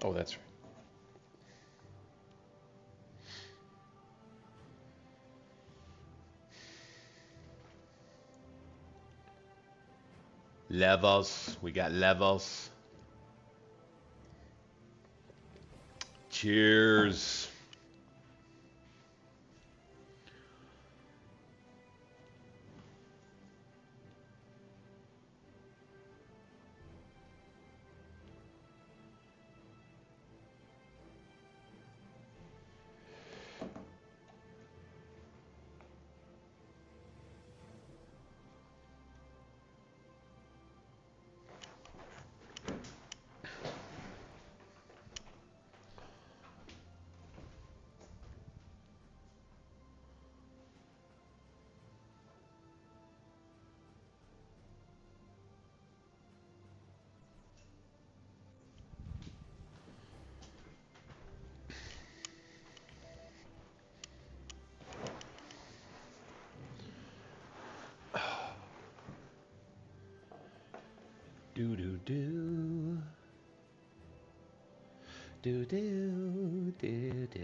Oh, that's right. Levels. We got levels. Cheers. Do do do. Do do do do.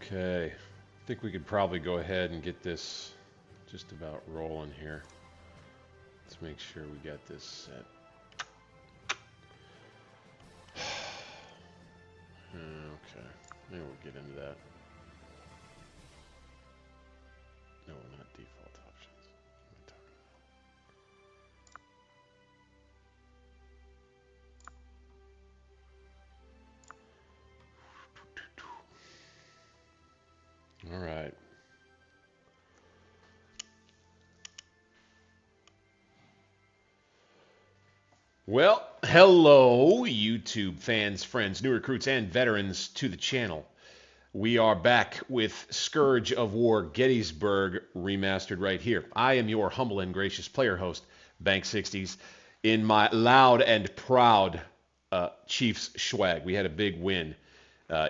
Okay, I think we could probably go ahead and get this just about rolling here. Let's make sure we got this set. Okay, maybe we'll get into that. No, not default options. What am I talking about? All right. Well, hello, YouTube fans, friends, new recruits, and veterans to the channel. We are back with Scourge of War Gettysburg remastered right here. I am your humble and gracious player host, Bank60s, in my loud and proud Chiefs swag. We had a big win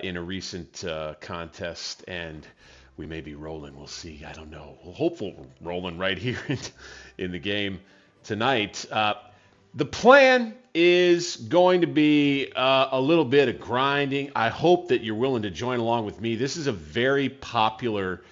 in a recent contest, and we may be rolling. We'll see. I don't know. We'll hopefully we're rolling right here in the game tonight. The plan is going to be a little bit of grinding. I hope that you're willing to join along with me. This is a very popular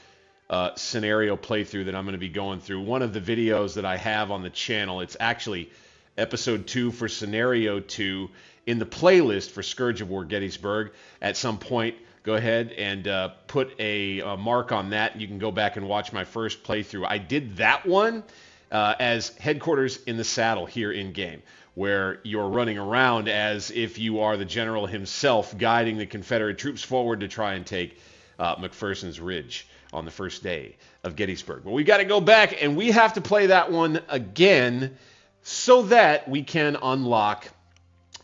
scenario playthrough that I'm going to be going through. One of the videos that I have on the channel, it's actually episode 2 for scenario 2 in the playlist for Scourge of War Gettysburg. At some point, go ahead and put a mark on that. You can go back and watch my first playthrough. I did that one as headquarters in the saddle here in game, where you're running around as if you are the general himself, guiding the Confederate troops forward to try and take McPherson's Ridge on the first day of Gettysburg. But we got to go back and we have to play that one again so that we can unlock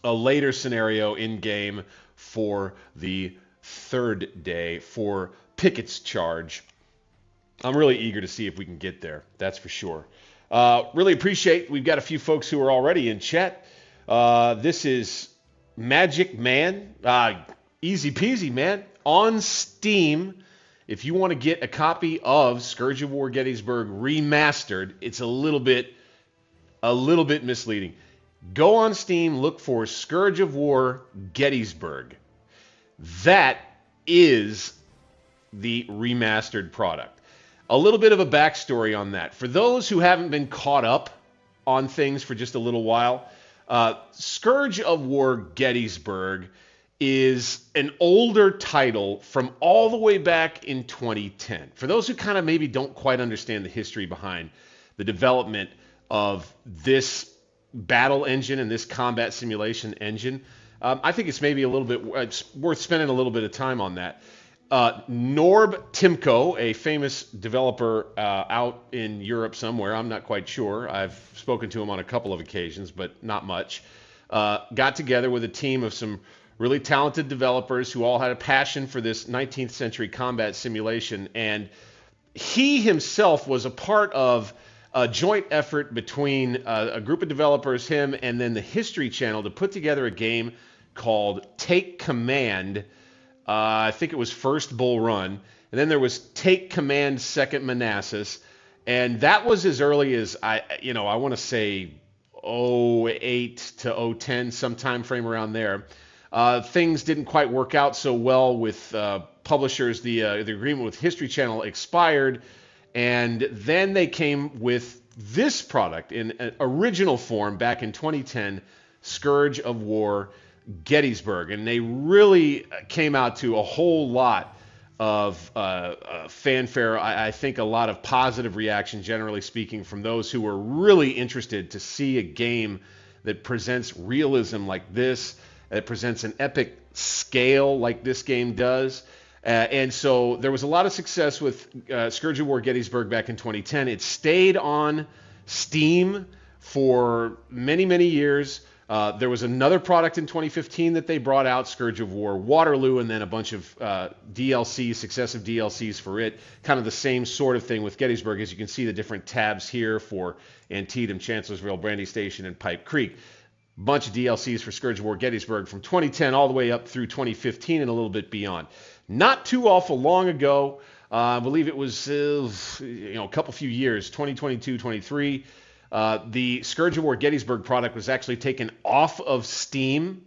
a later scenario in game for the third day for Pickett's charge. I'm really eager to see if we can get there. That's for sure. Really appreciate, we've got a few folks who are already in chat. This is Magic Man. Easy peasy, man. On Steam, if you want to get a copy of Scourge of War Gettysburg Remastered, it's a little bit misleading. Go on Steam, look for Scourge of War Gettysburg. That is the remastered product. A little bit of a backstory on that. For those who haven't been caught up on things for just a little while, Scourge of War Gettysburg is an older title from all the way back in 2010. For those who kind of maybe don't quite understand the history behind the development of this battle engine and this combat simulation engine, I think it's maybe a little bit, it's worth spending a little bit of time on that. Norb Timko, a famous developer out in Europe somewhere, I'm not quite sure. I've spoken to him on a couple of occasions, but not much. got together with a team of some really talented developers who all had a passion for this 19th century combat simulation. And he himself was a part of a joint effort between a group of developers, him, and then the History Channel to put together a game called Take Command. I think it was First Bull Run. And then there was Take Command Second Manassas. And that was as early as, I want to say 08 to 010, some time frame around there. Things didn't quite work out so well with publishers. The agreement with History Channel expired. And then they came with this product in an original form back in 2010, Scourge of War Gettysburg. And they really came out to a whole lot of fanfare. I think a lot of positive reaction, generally speaking, from those who were really interested to see a game that presents realism like this, that presents an epic scale like this game does. And so there was a lot of success with Scourge of War Gettysburg back in 2010. It stayed on Steam for many, many years. There was another product in 2015 that they brought out, Scourge of War Waterloo, and then a bunch of DLCs, successive DLCs for it. Kind of the same sort of thing with Gettysburg. As you can see, the different tabs here for Antietam, Chancellorsville, Brandy Station, and Pipe Creek. Bunch of DLCs for Scourge of War Gettysburg from 2010 all the way up through 2015 and a little bit beyond. Not too awful long ago, I believe it was a couple few years, 2022, 23. The Scourge of War Gettysburg product was actually taken off of Steam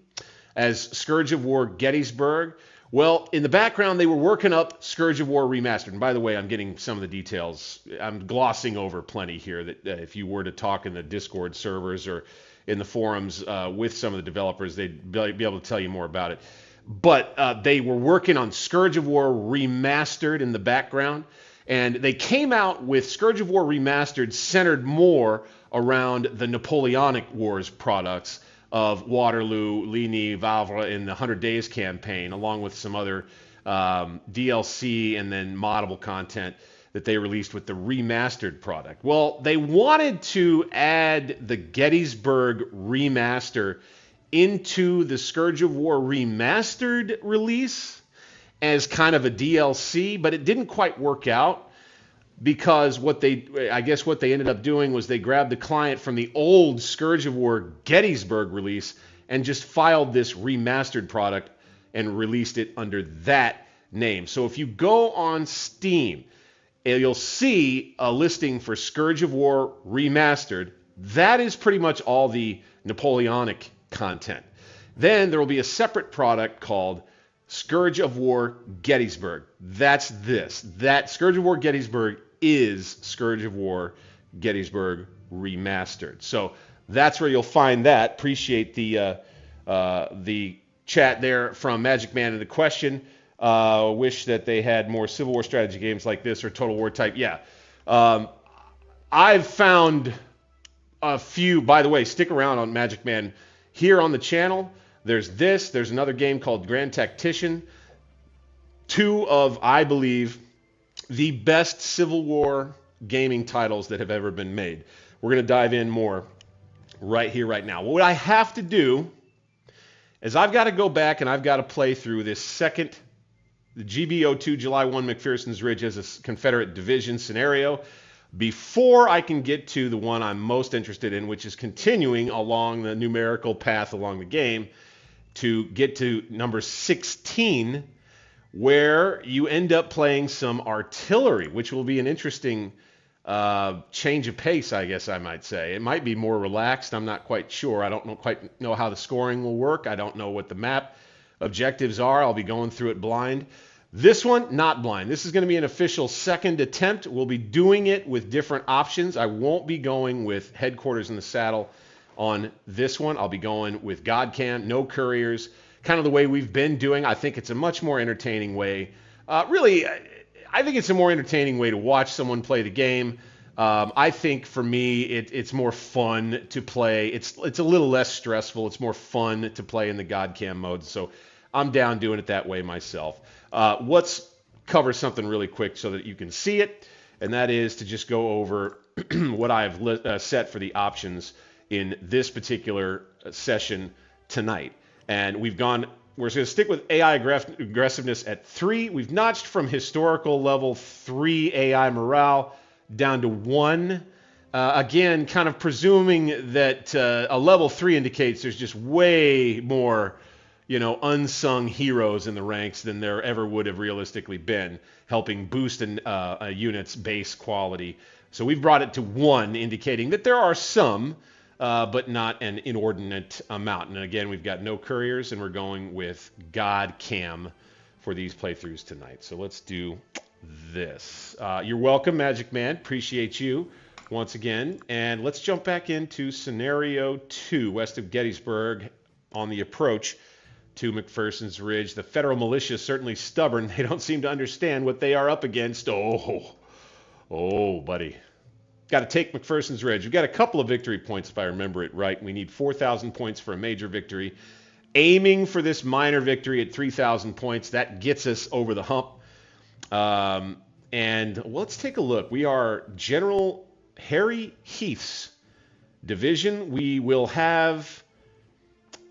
as Scourge of War Gettysburg. Well, in the background, they were working up Scourge of War Remastered. And by the way, I'm getting some of the details. I'm glossing over plenty here that if you were to talk in the Discord servers or in the forums with some of the developers, they'd be able to tell you more about it. But they were working on Scourge of War Remastered in the background. And they came out with Scourge of War Remastered centered more around the Napoleonic Wars products of Waterloo, Ligny, Wavre, and the 100 Days campaign, along with some other DLC and then moddable content that they released with the remastered product. Well, they wanted to add the Gettysburg remaster into the Scourge of War Remastered release as kind of a DLC, but it didn't quite work out because what they ended up doing was they grabbed the client from the old Scourge of War Gettysburg release and just filed this remastered product and released it under that name. So if you go on Steam, you'll see a listing for Scourge of War Remastered. That is pretty much all the Napoleonic content. Then there will be a separate product called Scourge of War Gettysburg. That's this. That Scourge of War Gettysburg is Scourge of War Gettysburg Remastered. So that's where you'll find that. Appreciate the chat there from Magic Man and the question. Wish that they had more Civil War strategy games like this or Total War type. Yeah. I've found a few. By the way, stick around on Magic Man here on the channel. There's this. There's another game called Grand Tactician. Two of, I believe, the best Civil War gaming titles that have ever been made. We're going to dive in more right here, right now. What I have to do is I've got to go back and I've got to play through this second, the GB02 July 1 McPherson's Ridge as a Confederate division scenario before I can get to the one I'm most interested in, which is continuing along the numerical path along the game to get to number 16, where you end up playing some artillery, which will be an interesting change of pace, I guess I might say. It might be more relaxed. I'm not quite sure. I don't quite know how the scoring will work. I don't know what the map objectives are. I'll be going through it blind. This one, not blind. This is going to be an official second attempt. We'll be doing it with different options. I won't be going with headquarters in the saddle on this one. I'll be going with Godcam, no couriers, kind of the way we've been doing. I think it's a much more entertaining way. Really, I think it's a more entertaining way to watch someone play the game. I think for me, it's more fun to play. It's a little less stressful. It's more fun to play in the Godcam mode. So I'm down doing it that way myself. Let's cover something really quick so that you can see it, and that is to just go over what I've set for the options in this particular session tonight. And we're going to stick with AI aggressiveness at 3. We've notched from historical level 3 AI morale down to 1. Again, kind of presuming that a level 3 indicates there's just way more, unsung heroes in the ranks than there ever would have realistically been, helping boost a unit's base quality. So we've brought it to 1, indicating that there are some, but not an inordinate amount. And again, we've got no couriers, and we're going with God Cam for these playthroughs tonight. So let's do this. You're welcome, Magic Man. Appreciate you once again. And let's jump back into scenario 2, west of Gettysburg, on the approach to McPherson's Ridge. The federal militia is certainly stubborn. They don't seem to understand what they are up against. Oh, buddy. Got to take McPherson's Ridge. We've got a couple of victory points, if I remember it right. We need 4,000 points for a major victory. Aiming for this minor victory at 3,000 points. That gets us over the hump. And let's take a look. We are General Harry Heath's division. We will have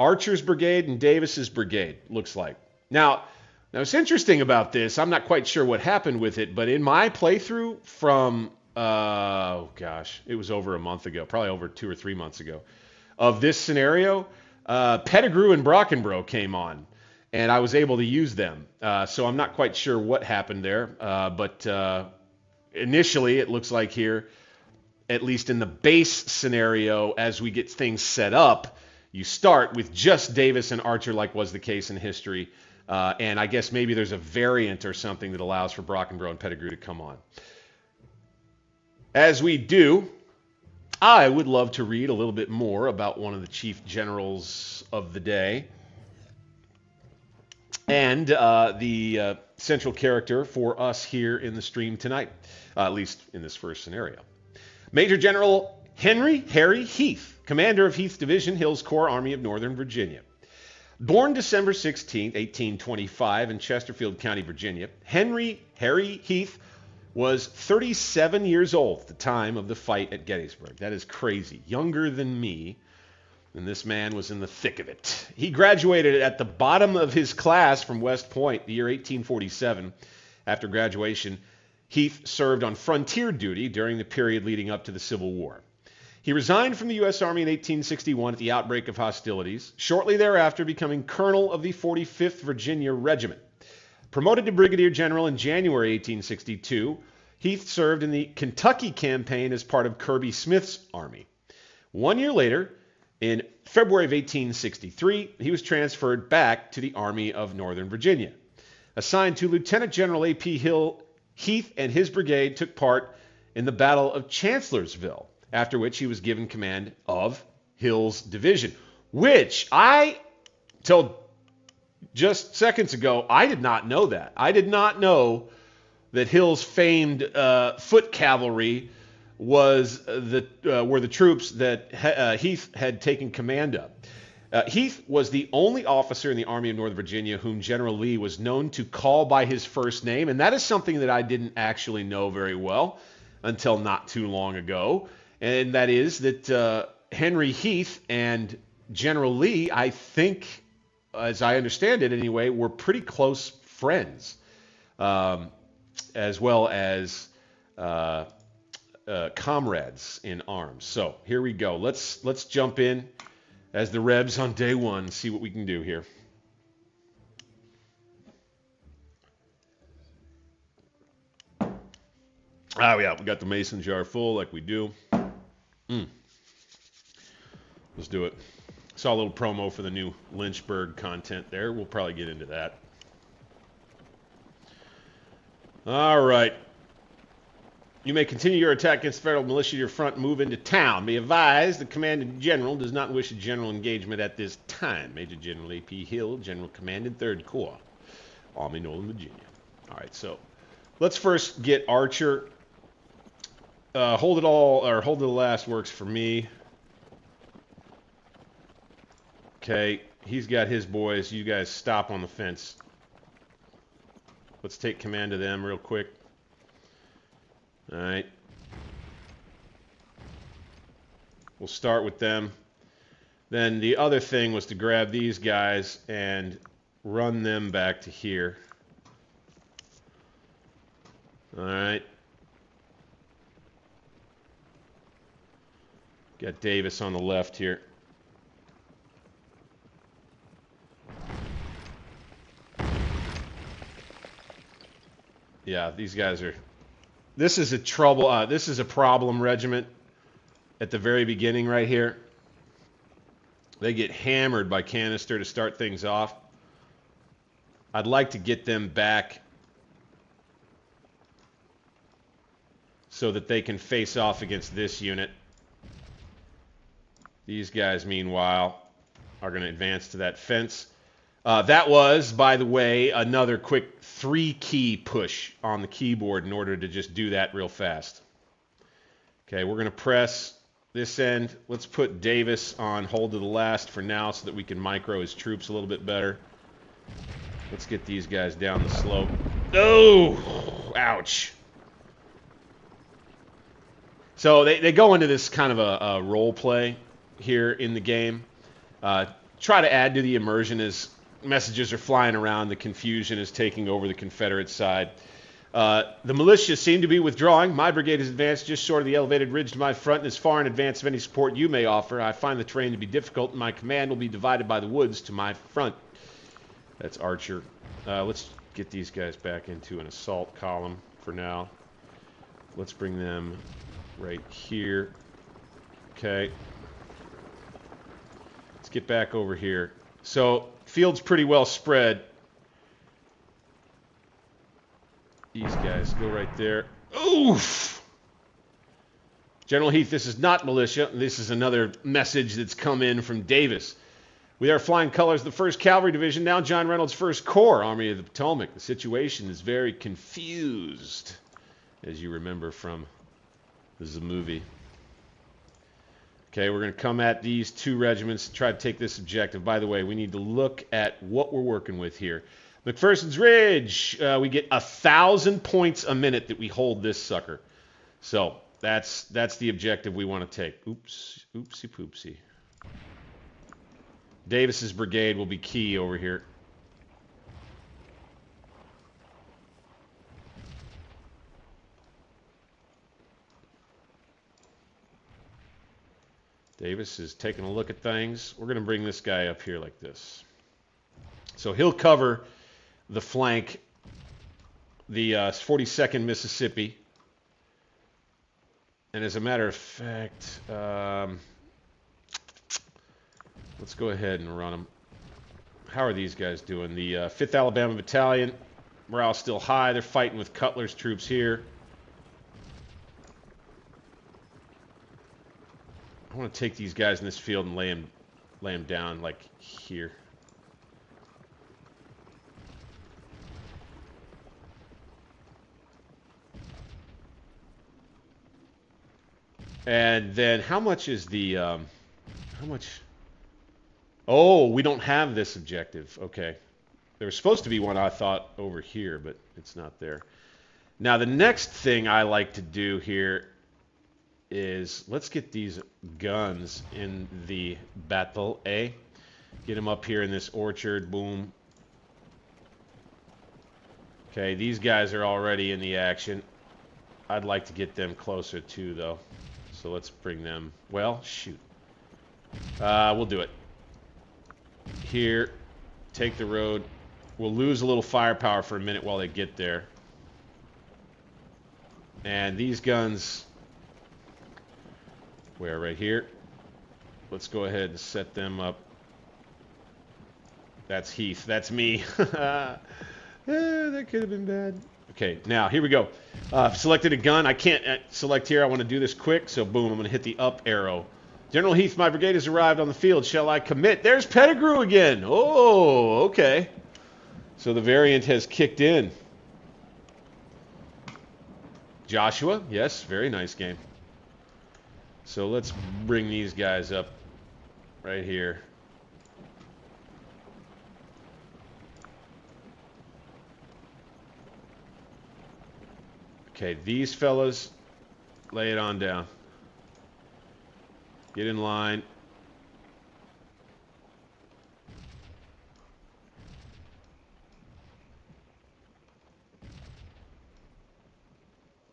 Archer's brigade and Davis's brigade, looks like. Now, what's interesting about this, I'm not quite sure what happened with it, but in my playthrough from, it was over a month ago, probably over 2 or 3 months ago, of this scenario, Pettigrew and Brockenbrough came on, and I was able to use them. So I'm not quite sure what happened there, but initially it looks like here, at least in the base scenario, as we get things set up, you start with just Davis and Archer, like was the case in history. And I guess maybe there's a variant or something that allows for Brockenbrough and Pettigrew to come on. As we do, I would love to read a little bit more about one of the chief generals of the day and the central character for us here in the stream tonight, at least in this first scenario. Major General Harry Heath, commander of Heath's Division, Hills Corps, Army of Northern Virginia. Born December 16, 1825 in Chesterfield County, Virginia, Harry Heath was 37 years old at the time of the fight at Gettysburg. That is crazy. Younger than me, and this man was in the thick of it. He graduated at the bottom of his class from West Point the year 1847. After graduation, Heath served on frontier duty during the period leading up to the Civil War. He resigned from the U.S. Army in 1861 at the outbreak of hostilities, shortly thereafter becoming colonel of the 45th Virginia Regiment. Promoted to brigadier general in January 1862, Heath served in the Kentucky campaign as part of Kirby Smith's army. 1 year later, in February of 1863, he was transferred back to the Army of Northern Virginia. Assigned to Lieutenant General A.P. Hill, Heath and his brigade took part in the Battle of Chancellorsville, after which he was given command of Hill's division, which till just seconds ago, I did not know that. I did not know that Hill's famed foot cavalry were the troops that Heath had taken command of. Heath was the only officer in the Army of Northern Virginia whom General Lee was known to call by his first name, and that is something that I didn't actually know very well until not too long ago, and that is that Henry Heath and General Lee, I think, as I understand it anyway, were pretty close friends, as well as comrades in arms. So here we go. Let's jump in as the Rebs on day one and see what we can do here. Oh yeah, we got the mason jar full like we do. Let's do it. Saw a little promo for the new Lynchburg content there. We'll probably get into that. All right. You may continue your attack against federal militia to your front and move into town. Be advised, the commanding general does not wish a general engagement at this time. Major General A.P. Hill, General Commanding 3rd Corps, Army, Northern Virginia. All right, so let's first get Archer. Hold it to the last works for me. Okay, he's got his boys. You guys stop on the fence. Let's take command of them real quick. All right. We'll start with them. Then the other thing was to grab these guys and run them back to here. All right. Got Davis on the left here. Yeah, these guys are... This is a trouble. This is a problem regiment at the very beginning right here. They get hammered by canister to start things off. I'd like to get them back so that they can face off against this unit. These guys, meanwhile, are going to advance to that fence. That was, by the way, another quick 3-key push on the keyboard in order to just do that real fast. Okay, we're going to press this end. Let's put Davis on hold to the last for now so that we can micro his troops a little bit better. Let's get these guys down the slope. Oh, ouch. So they go into this kind of a role play here in the game. Try to add to the immersion as messages are flying around. The confusion is taking over the Confederate side. The militia seem to be withdrawing. My brigade has advanced just short of the elevated ridge to my front and is far in advance of any support you may offer. I find the terrain to be difficult, and my command will be divided by the woods to my front. That's Archer. Let's get these guys back into an assault column for now. Let's bring them right here. Okay. Let's get back over here. So, field's pretty well spread. These guys go right there. Oof! General Heath, this is not militia. This is another message that's come in from Davis. With our flying colors, the 1st Cavalry Division, now John Reynolds' 1st Corps, Army of the Potomac. The situation is very confused, as you remember from the movie. Okay, we're going to come at these 2 regiments to try to take this objective. By the way, we need to look at what we're working with here. McPherson's Ridge, we get 1,000 points a minute that we hold this sucker. So that's the objective we want to take. Oops, oopsie poopsie. Davis's brigade will be key over here. Davis is taking a look at things. We're going to bring this guy up here like this. So he'll cover the flank, the 42nd Mississippi. And as a matter of fact, let's go ahead and run them. How are these guys doing? The 5th Alabama Battalion, morale still high. They're fighting with Cutler's troops here. I want to take these guys in this field and lay them down like here. And then how much is the, how much? Oh, we don't have this objective. Okay. There was supposed to be one, I thought, over here, but it's not there. Now, the next thing I like to do here is let's get these guns in the battle, eh? Get them up here in this orchard, boom. Okay, these guys are already in the action. I'd like to get them closer too, though. So let's bring them, well, shoot. We'll do it. Here, take the road. We'll lose a little firepower for a minute while they get there. And these guns, where, right here? Let's go ahead and set them up. That's Heath. That's me. That could have been bad. Okay, now, here we go. I've selected a gun. I can't select here. I want to do this quick, so boom, I'm going to hit the up arrow. General Heath, my brigade has arrived on the field. Shall I commit? There's Pettigrew again. Oh, okay. So the variant has kicked in. Joshua, yes, very nice game. So let's bring these guys up right here. Okay, these fellas, lay it on down. Get in line.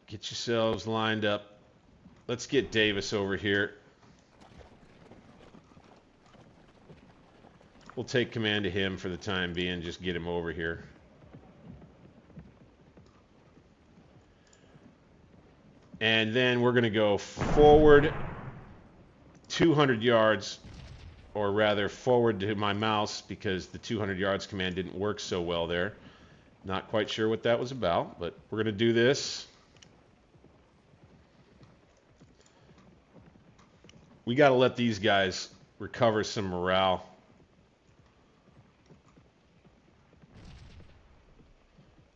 Get yourselves lined up. Let's get Davis over here. We'll take command of him for the time being. Just get him over here. And then we're going to go forward 200 yards, or rather forward to my mouse, because the 200 yards command didn't work so well there. Not quite sure what that was about, but we're going to do this. We got to let these guys recover some morale.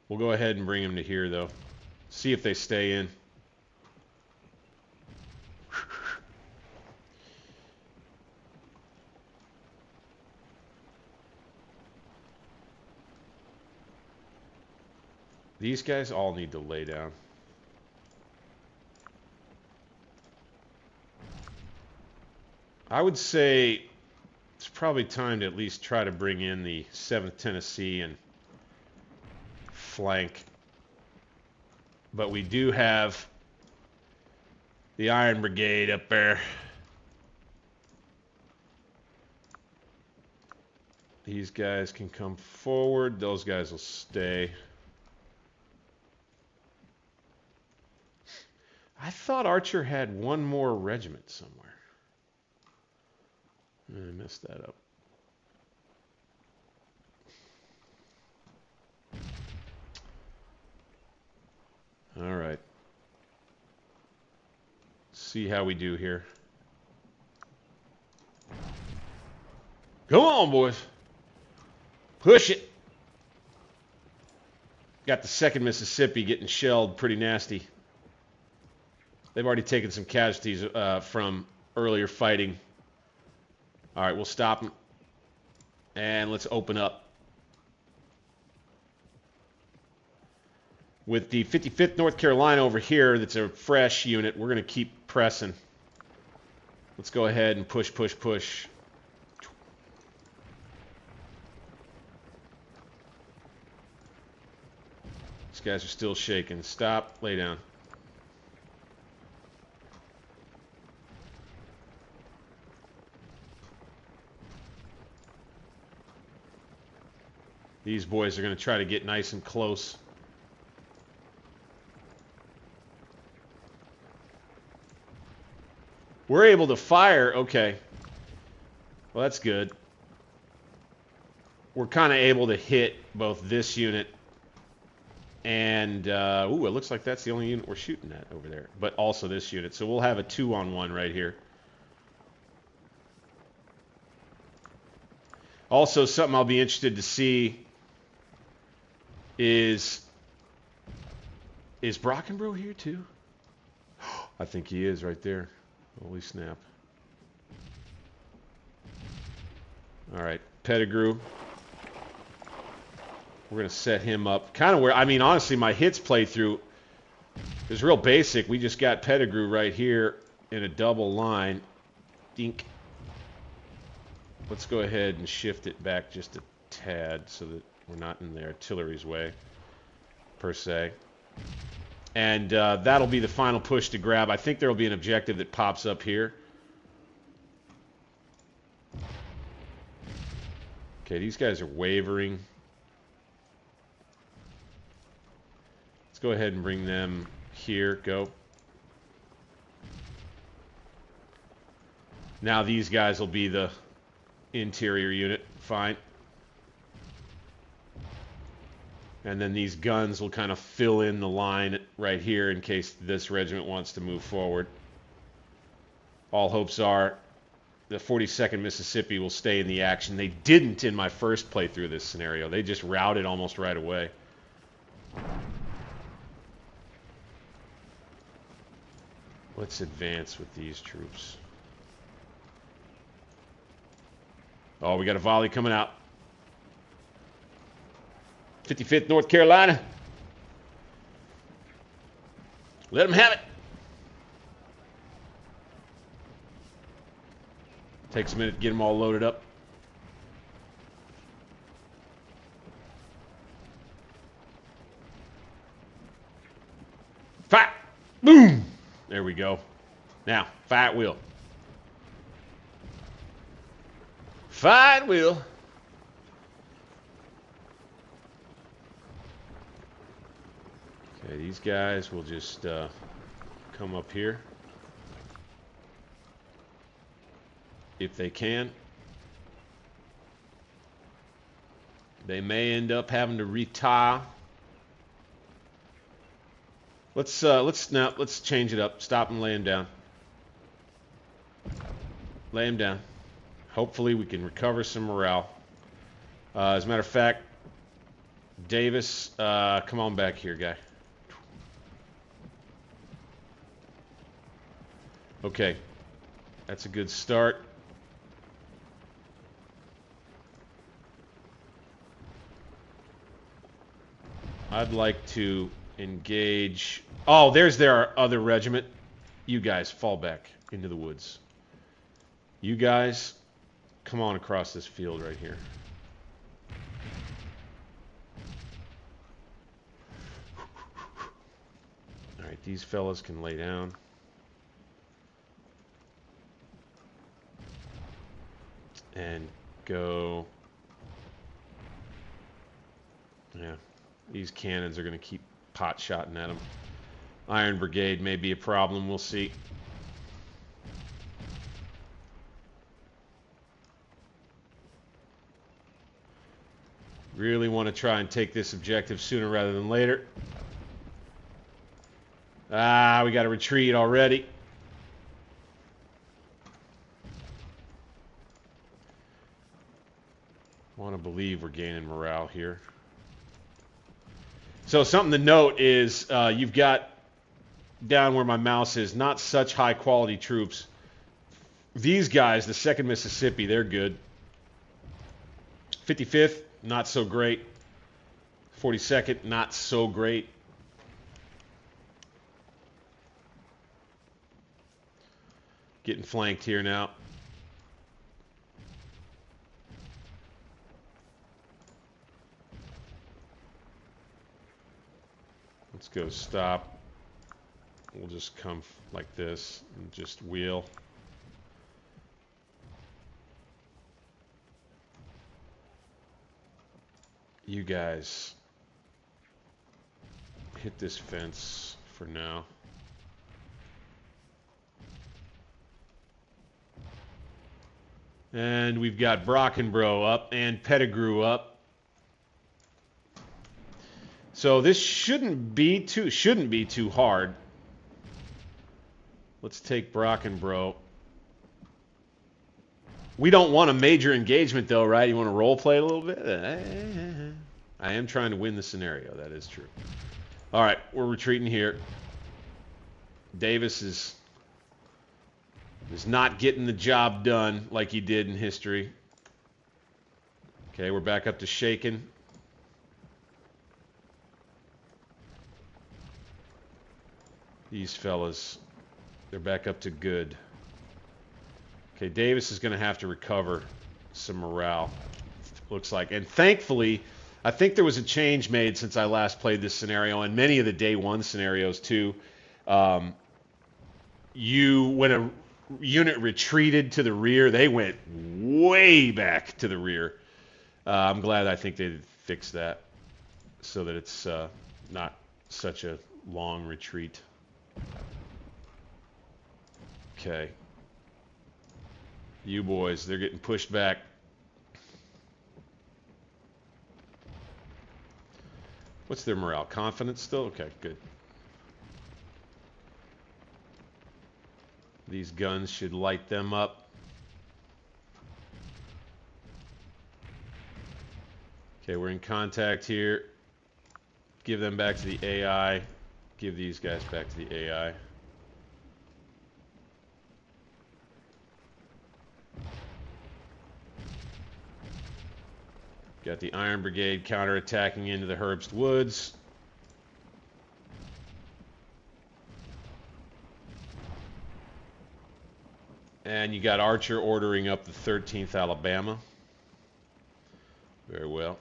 We'll go ahead and bring them to here, though. See if they stay in. These guys all need to lay down. I would say it's probably time to at least try to bring in the 7th Tennessee and flank. But we do have the Iron Brigade up there. These guys can come forward. Those guys will stay. I thought Archer had one more regiment somewhere. I messed that up. All right. See how we do here. Come on, boys. Push it. Got the 2nd Mississippi getting shelled pretty nasty. They've already taken some casualties from earlier fighting. All right, we'll stop them. And let's open up. With the 55th North Carolina over here, that's a fresh unit, we're going to keep pressing. Let's go ahead and push, push, push. These guys are still shaking. Stop, lay down. These boys are going to try to get nice and close. We're able to fire. Okay. Well, that's good. We're kind of able to hit both this unit and... ooh, it looks like that's the only unit we're shooting at over there. But also this unit. So we'll have a 2-on-1 right here. Also, something I'll be interested to see is Brockenbrough here too? I think he is right there. Holy snap. All right, Pettigrew. We're going to set him up kind of where, I mean, honestly, my hits playthrough is real basic. We just got Pettigrew right here in a double line. Dink. Let's go ahead and shift it back just a tad so that we're not in the artillery's way, per se. And that'll be the final push to grab. I think there will be an objective that pops up here. Okay, these guys are wavering. Let's go ahead and bring them here. Go. Now these guys will be the interior unit. Fine. And then these guns will kind of fill in the line right here in case this regiment wants to move forward. All hopes are the 42nd Mississippi will stay in the action. They didn't in my first playthrough of this scenario. They just routed almost right away. Let's advance with these troops. Oh, we got a volley coming out. 55th North Carolina. Let them have it. Takes a minute to get them all loaded up. Fire! Boom! There we go. Now, fire at will. Fire at will. Okay, these guys will just come up here. If they can. They may end up having to retire. Let's change it up. Stop and lay him down. Lay him down. Hopefully we can recover some morale. As a matter of fact, Davis, come on back here, guy. Okay, that's a good start. I'd like to engage. Oh, there's their other regiment. You guys fall back into the woods. You guys come on across this field right here. All right, these fellas can lay down. And go. Yeah, these cannons are going to keep pot-shotting at them. Iron Brigade may be a problem. We'll see. Really want to try and take this objective sooner rather than later. Ah, we got to retreat already. Want to believe we're gaining morale here. So something to note is you've got down where my mouse is not such high quality troops. These guys, the 2nd Mississippi, they're good. 55th, not so great. 42nd, not so great. Getting flanked here now. Let's go stop. We'll just come like this and just wheel. You guys hit this fence for now. And we've got Brockenbrough up and Pettigrew up. So this shouldn't be too hard. Let's take Brockenbrough. We don't want a major engagement though, right? You want to role play a little bit? I am trying to win the scenario, that is true. All right, we're retreating here. Davis is not getting the job done like he did in history. Okay, we're back up to shaking. These fellas, they're back up to good. Okay, Davis is going to have to recover some morale, looks like. And thankfully, I think there was a change made since I last played this scenario, and many of the day one scenarios too. When a unit retreated to the rear, they went way back to the rear. I'm glad I think they fixed that so that it's not such a long retreat. Okay. You boys, they're getting pushed back. What's their morale? Confidence still? Okay, good. These guns should light them up. Okay, we're in contact here. Give them back to the AI. Give these guys back to the AI. Got the Iron Brigade counterattacking into the Herbst Woods. And you got Archer ordering up the 13th Alabama. Very well.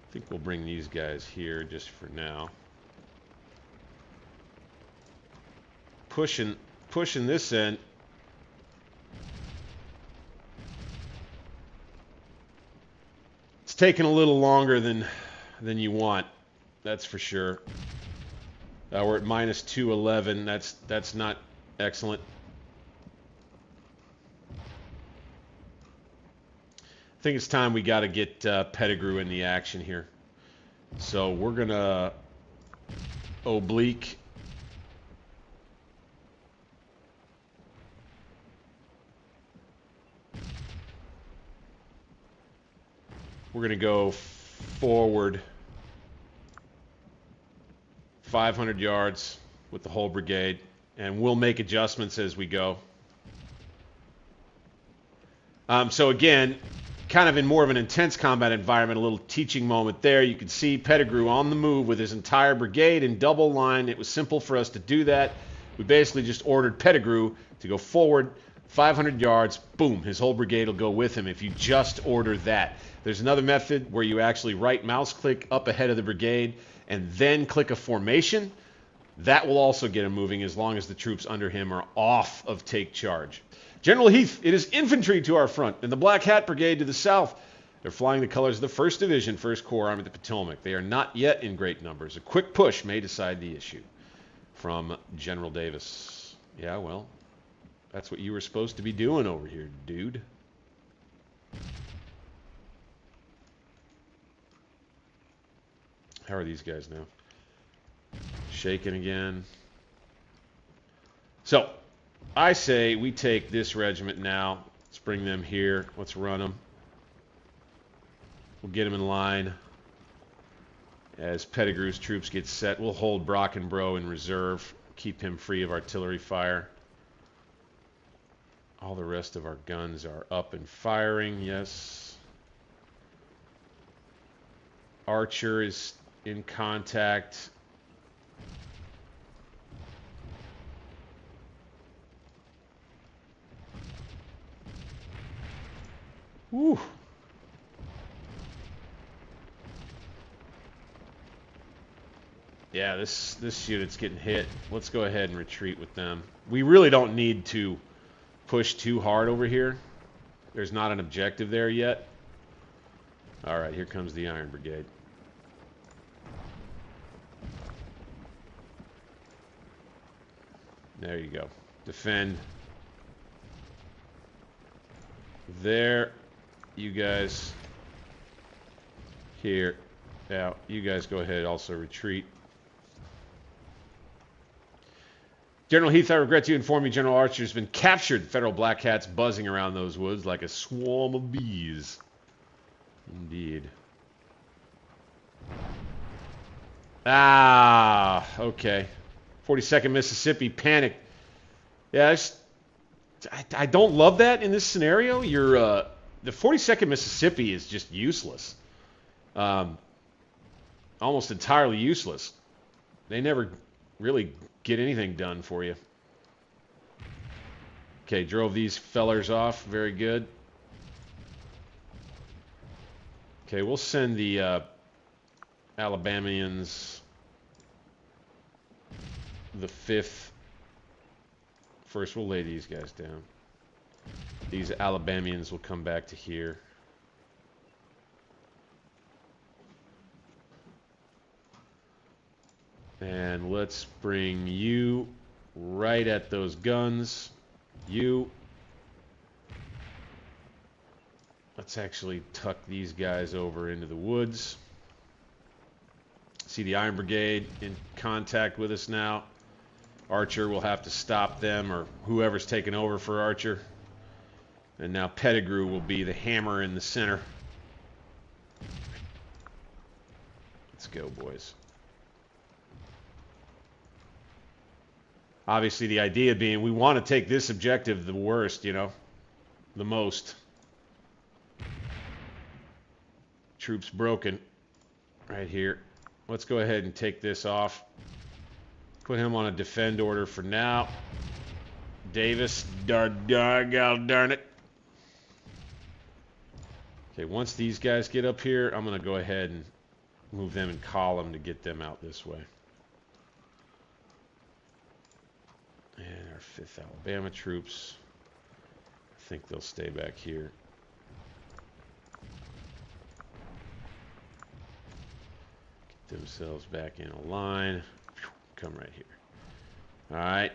I think we'll bring these guys here just for now. Pushing this end. It's taking a little longer than you want. That's for sure. We're at minus 211. That's not excellent. I think it's time we got to get Pettigrew in the action here. So we're gonna oblique. We're gonna go forward 500 yards with the whole brigade, and we'll make adjustments as we go. So again, kind of in more of an intense combat environment, a little teaching moment there. You can see Pettigrew on the move with his entire brigade in double line. It was simple for us to do that. We basically just ordered Pettigrew to go forward 500 yards. Boom, his whole brigade will go with him if you just order that. There's another method where you actually right mouse click up ahead of the brigade and then click a formation. That will also get him moving as long as the troops under him are off of take charge. General Heath, it is infantry to our front and the Black Hat Brigade to the south. They're flying the colors of the 1st Division, 1st Corps, Army of the Potomac. They are not yet in great numbers. A quick push may decide the issue. From General Davis. Yeah, well, that's what you were supposed to be doing over here, dude. How are these guys now? Shaking again. So, I say we take this regiment now. Let's bring them here. Let's run them. We'll get them in line. As Pettigrew's troops get set, we'll hold Brockenbrough in reserve. Keep him free of artillery fire. All the rest of our guns are up and firing, yes. Archer is in contact. Whew. Yeah, this unit's getting hit. Let's go ahead and retreat with them. We really don't need to push too hard over here. There's not an objective there yet. All right, here comes the Iron Brigade. There you go. Defend. There. You guys. Here. Now, you guys go ahead, also retreat. General Heath, I regret to inform you General Archer has been captured. Federal Black Hats buzzing around those woods like a swarm of bees. Indeed. Ah, okay. 42nd Mississippi panicked. Yeah, I don't love that in this scenario. The 42nd Mississippi is just useless. Almost entirely useless. They never really get anything done for you. Okay, drove these fellers off. Very good. Okay, we'll send the Alabamians the 5th. First, we'll lay these guys down. These Alabamians will come back to here. And let's bring you right at those guns. You. Let's actually tuck these guys over into the woods. See the Iron Brigade in contact with us now. Archer will have to stop them, or whoever's taken over for Archer. And now Pettigrew will be the hammer in the center. Let's go, boys. Obviously, the idea being we want to take this objective the worst, you know, the most. Troops broken right here. Let's go ahead and take this off. Put him on a defend order for now. Davis, darn it. Okay, once these guys get up here, I'm going to go ahead and move them in column to get them out this way. And our 5th Alabama troops, I think they'll stay back here. Get themselves back in a line. Come right here. All right.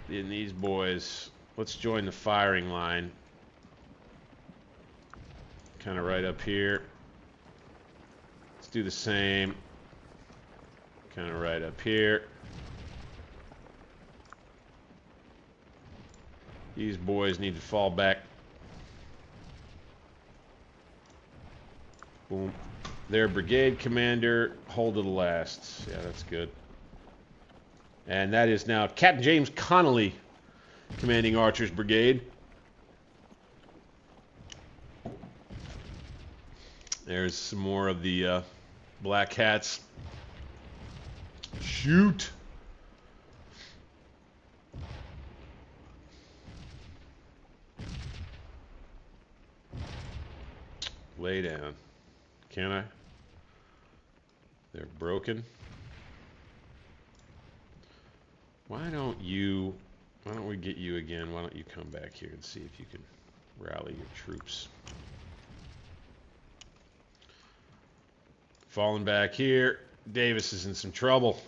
In these boys, let's join the firing line. Kind of right up here. Let's do the same. Kind of right up here. These boys need to fall back. Boom. Their brigade commander, hold to the last. Yeah, that's good. And that is now Captain James Connolly commanding Archer's Brigade. There's some more of the Black Hats. Shoot! Lay down. Can I? They're broken. Why don't we get you again? Why don't you come back here and see if you can rally your troops? Falling back here. Davis is in some trouble.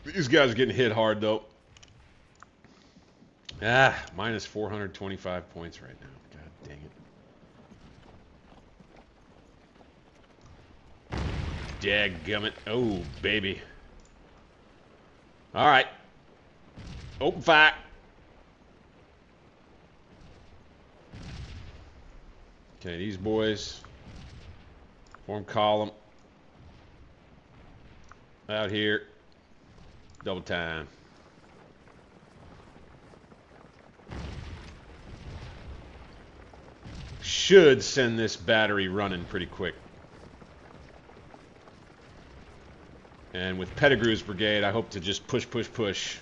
These guys are getting hit hard, though. Minus 425 points right now. God dang it. Dadgummit. Oh, baby. All right. Open fire. Okay, these boys. Form column. Out here. Double time. Should send this battery running pretty quick. And with Pettigrew's brigade, I hope to just push, push, push.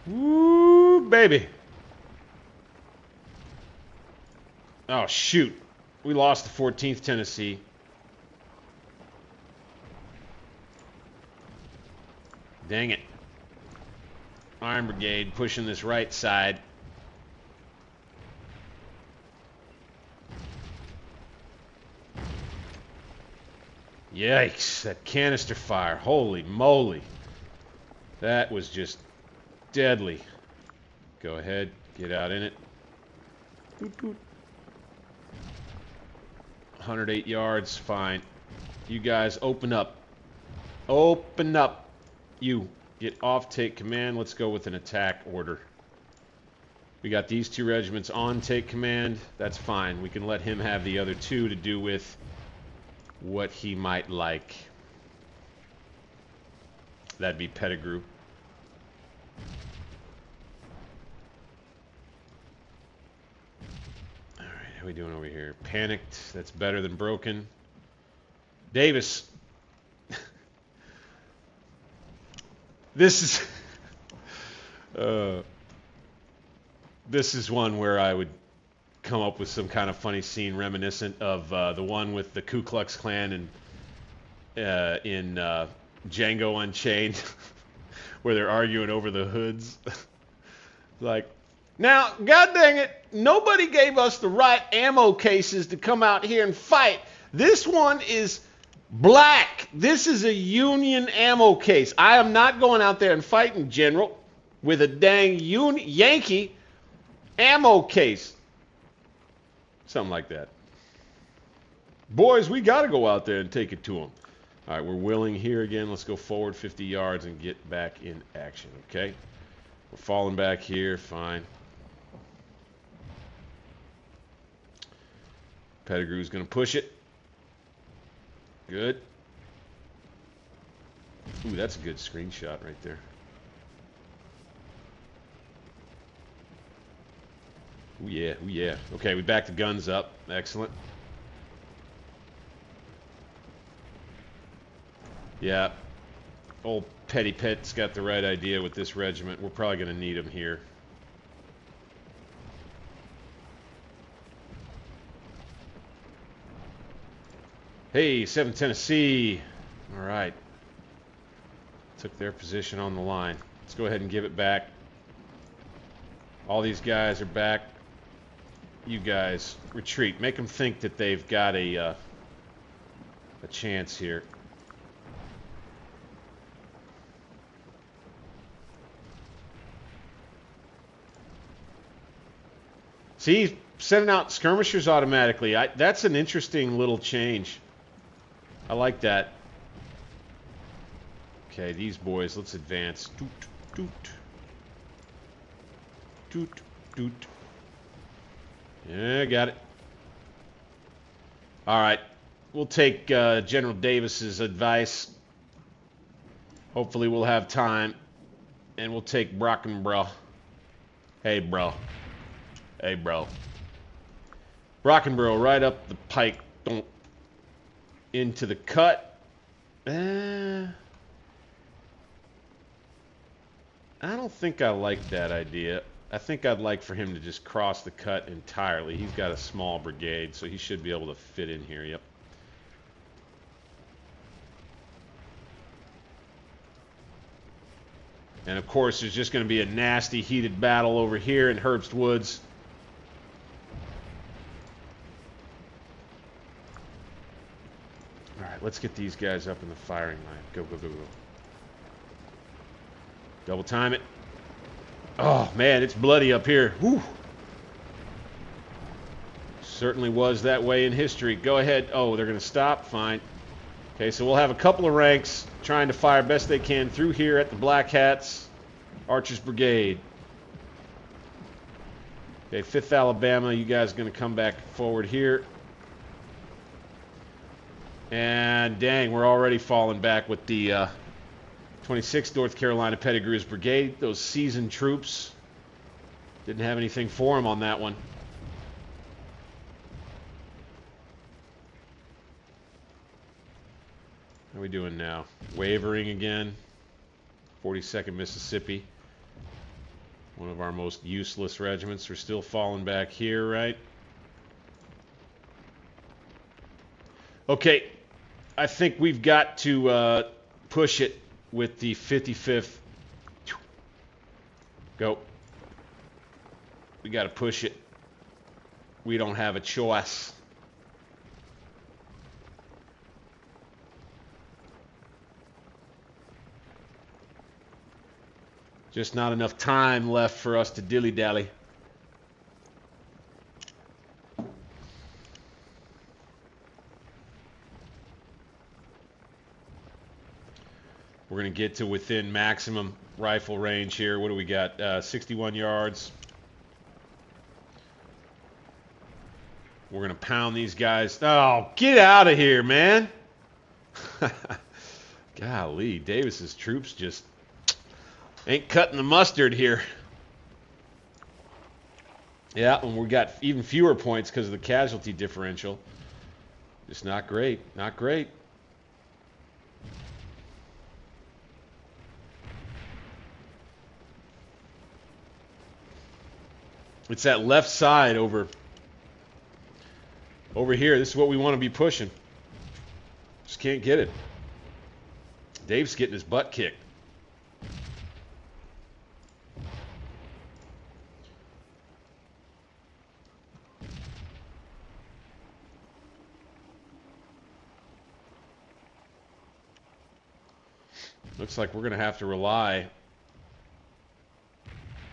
Woo, baby. Oh, shoot. We lost the 14th Tennessee. Dang it. Iron Brigade pushing this right side. Yikes, that canister fire. Holy moly. That was just deadly. Go ahead, get out in it. Boot, boot. 108 yards, fine. You guys open up. Open up. You get off, take command. Let's go with an attack order. We got these two regiments on take command. That's fine. We can let him have the other two to do with what he might like. That'd be Pettigrew. All right, how are we doing over here? Panicked. That's better than broken. Davis. This is one where I would come up with some kind of funny scene reminiscent of the one with the Ku Klux Klan and in Django Unchained, where they're arguing over the hoods. Like, now, God dang it, nobody gave us the right ammo cases to come out here and fight. This one is black. This is a Union ammo case. I am not going out there and fighting, General, with a dang Yankee ammo case. Something like that. Boys, we got to go out there and take it to them. All right, we're willing here again. Let's go forward 50 yards and get back in action, okay? We're falling back here. Fine. Pettigrew's going to push it. Good. Ooh, that's a good screenshot right there. Ooh, yeah. Ooh, yeah. Okay, we backed the guns up. Excellent. Yeah. Old Petty Pet's got the right idea with this regiment. We're probably going to need him here. Hey, 7th Tennessee. All right. Took their position on the line. Let's go ahead and give it back. All these guys are back. You guys, retreat. Make them think that they've got a chance here. See, sending out skirmishers automatically. That's an interesting little change. I like that. Okay, these boys, let's advance. Doot, doot. Doot, doot. Yeah, got it. All right. We'll take General Davis's advice. Hopefully we'll have time. And we'll take Brockenbrough. Hey, bro. Hey, bro. Brockenbrough right up the pike. Don't. Into the cut. I don't think I like that idea. I think I'd like for him to just cross the cut entirely. He's got a small brigade, so he should be able to fit in here. Yep. And of course, there's just going to be a nasty, heated battle over here in Herbst Woods. All right, let's get these guys up in the firing line. Go, go, go, go. Double time it. Oh, man, it's bloody up here. Whew. Certainly was that way in history. Go ahead. Oh, they're going to stop? Fine. Okay, so we'll have a couple of ranks trying to fire best they can through here at the Black Hats. Archers Brigade. Okay, 5th Alabama, you guys are going to come back forward here. And dang, we're already falling back with the 26th North Carolina Pettigrew's Brigade. Those seasoned troops didn't have anything for them on that one. How are we doing now? Wavering again. 42nd Mississippi. One of our most useless regiments. We're still falling back here, right? Okay. I think we've got to push it with the 55th. Go. We got to push it. We don't have a choice. Just not enough time left for us to dilly-dally. We're going to get to within maximum rifle range here. What do we got? 61 yards. We're going to pound these guys. Oh, get out of here, man. Golly, Davis's troops just ain't cutting the mustard here. Yeah, and we got even fewer points because of the casualty differential. Just not great. Not great. It's that left side over here. This is what we want to be pushing. Just can't get it. Dave's getting his butt kicked. Looks like we're going to have to rely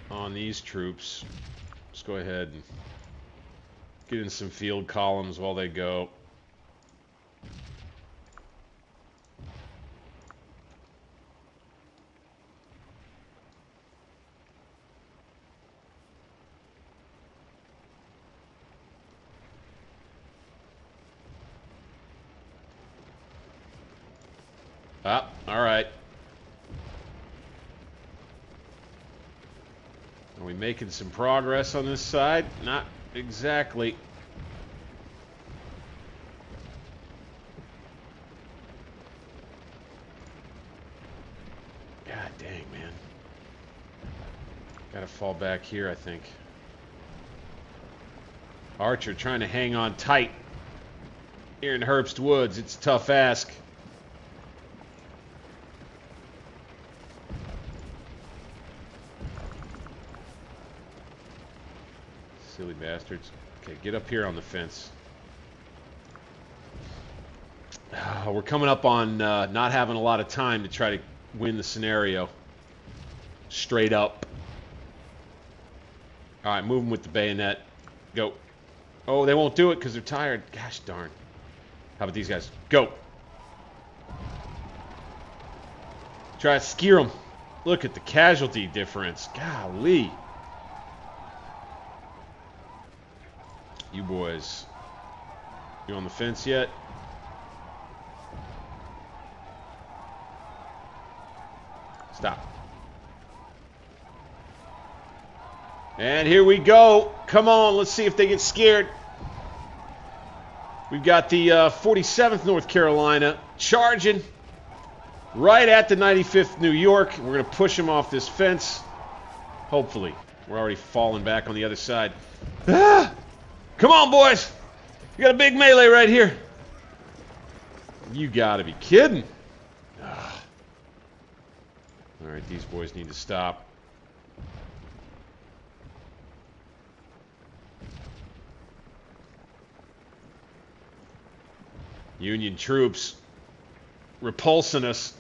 on these troops. Let's go ahead and get in some field columns while they go. Ah, all right. Are we making some progress on this side? Not exactly. God dang, man. Gotta fall back here, I think. Archer trying to hang on tight here in Herbst Woods. It's a tough ask. Silly bastards. Okay, get up here on the fence. We're coming up on not having a lot of time to try to win the scenario. Straight up. All right, move them with the bayonet. Go. Oh, they won't do it because they're tired. Gosh darn. How about these guys? Go. Try to skeer them. Look at the casualty difference. Golly. You boys. You on the fence yet? Stop. And here we go. Come on, let's see if they get scared. We've got the 47th North Carolina charging right at the 95th New York. We're going to push them off this fence. Hopefully. We're already falling back on the other side. Ah! Come on, boys. We got a big melee right here. You got to be kidding. Ah. All right, these boys need to stop. Union troops repulsing us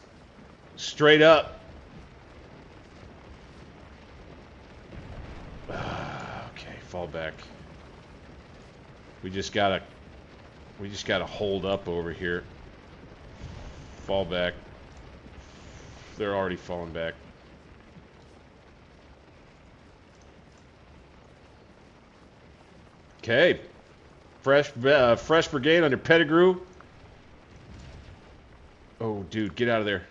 straight up. Okay, fall back. We just gotta hold up over here. Fall back. They're already falling back. Okay, fresh brigade under Pettigrew. Oh, dude, get out of there.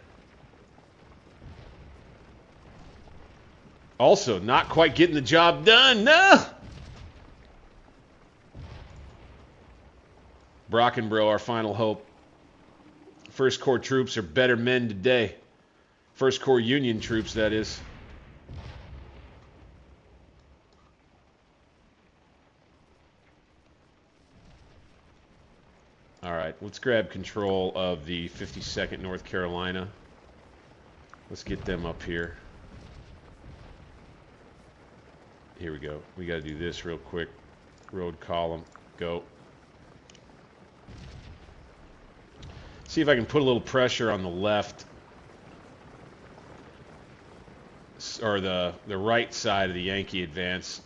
Also, not quite getting the job done. No! Brockenbrough, our final hope. First Corps troops are better men today. First Corps Union troops, that is. All right, let's grab control of the 52nd North Carolina. Let's get them up here. Here we go. We got to do this real quick. Road column, go. See if I can put a little pressure on the left or the right side of the Yankee advance.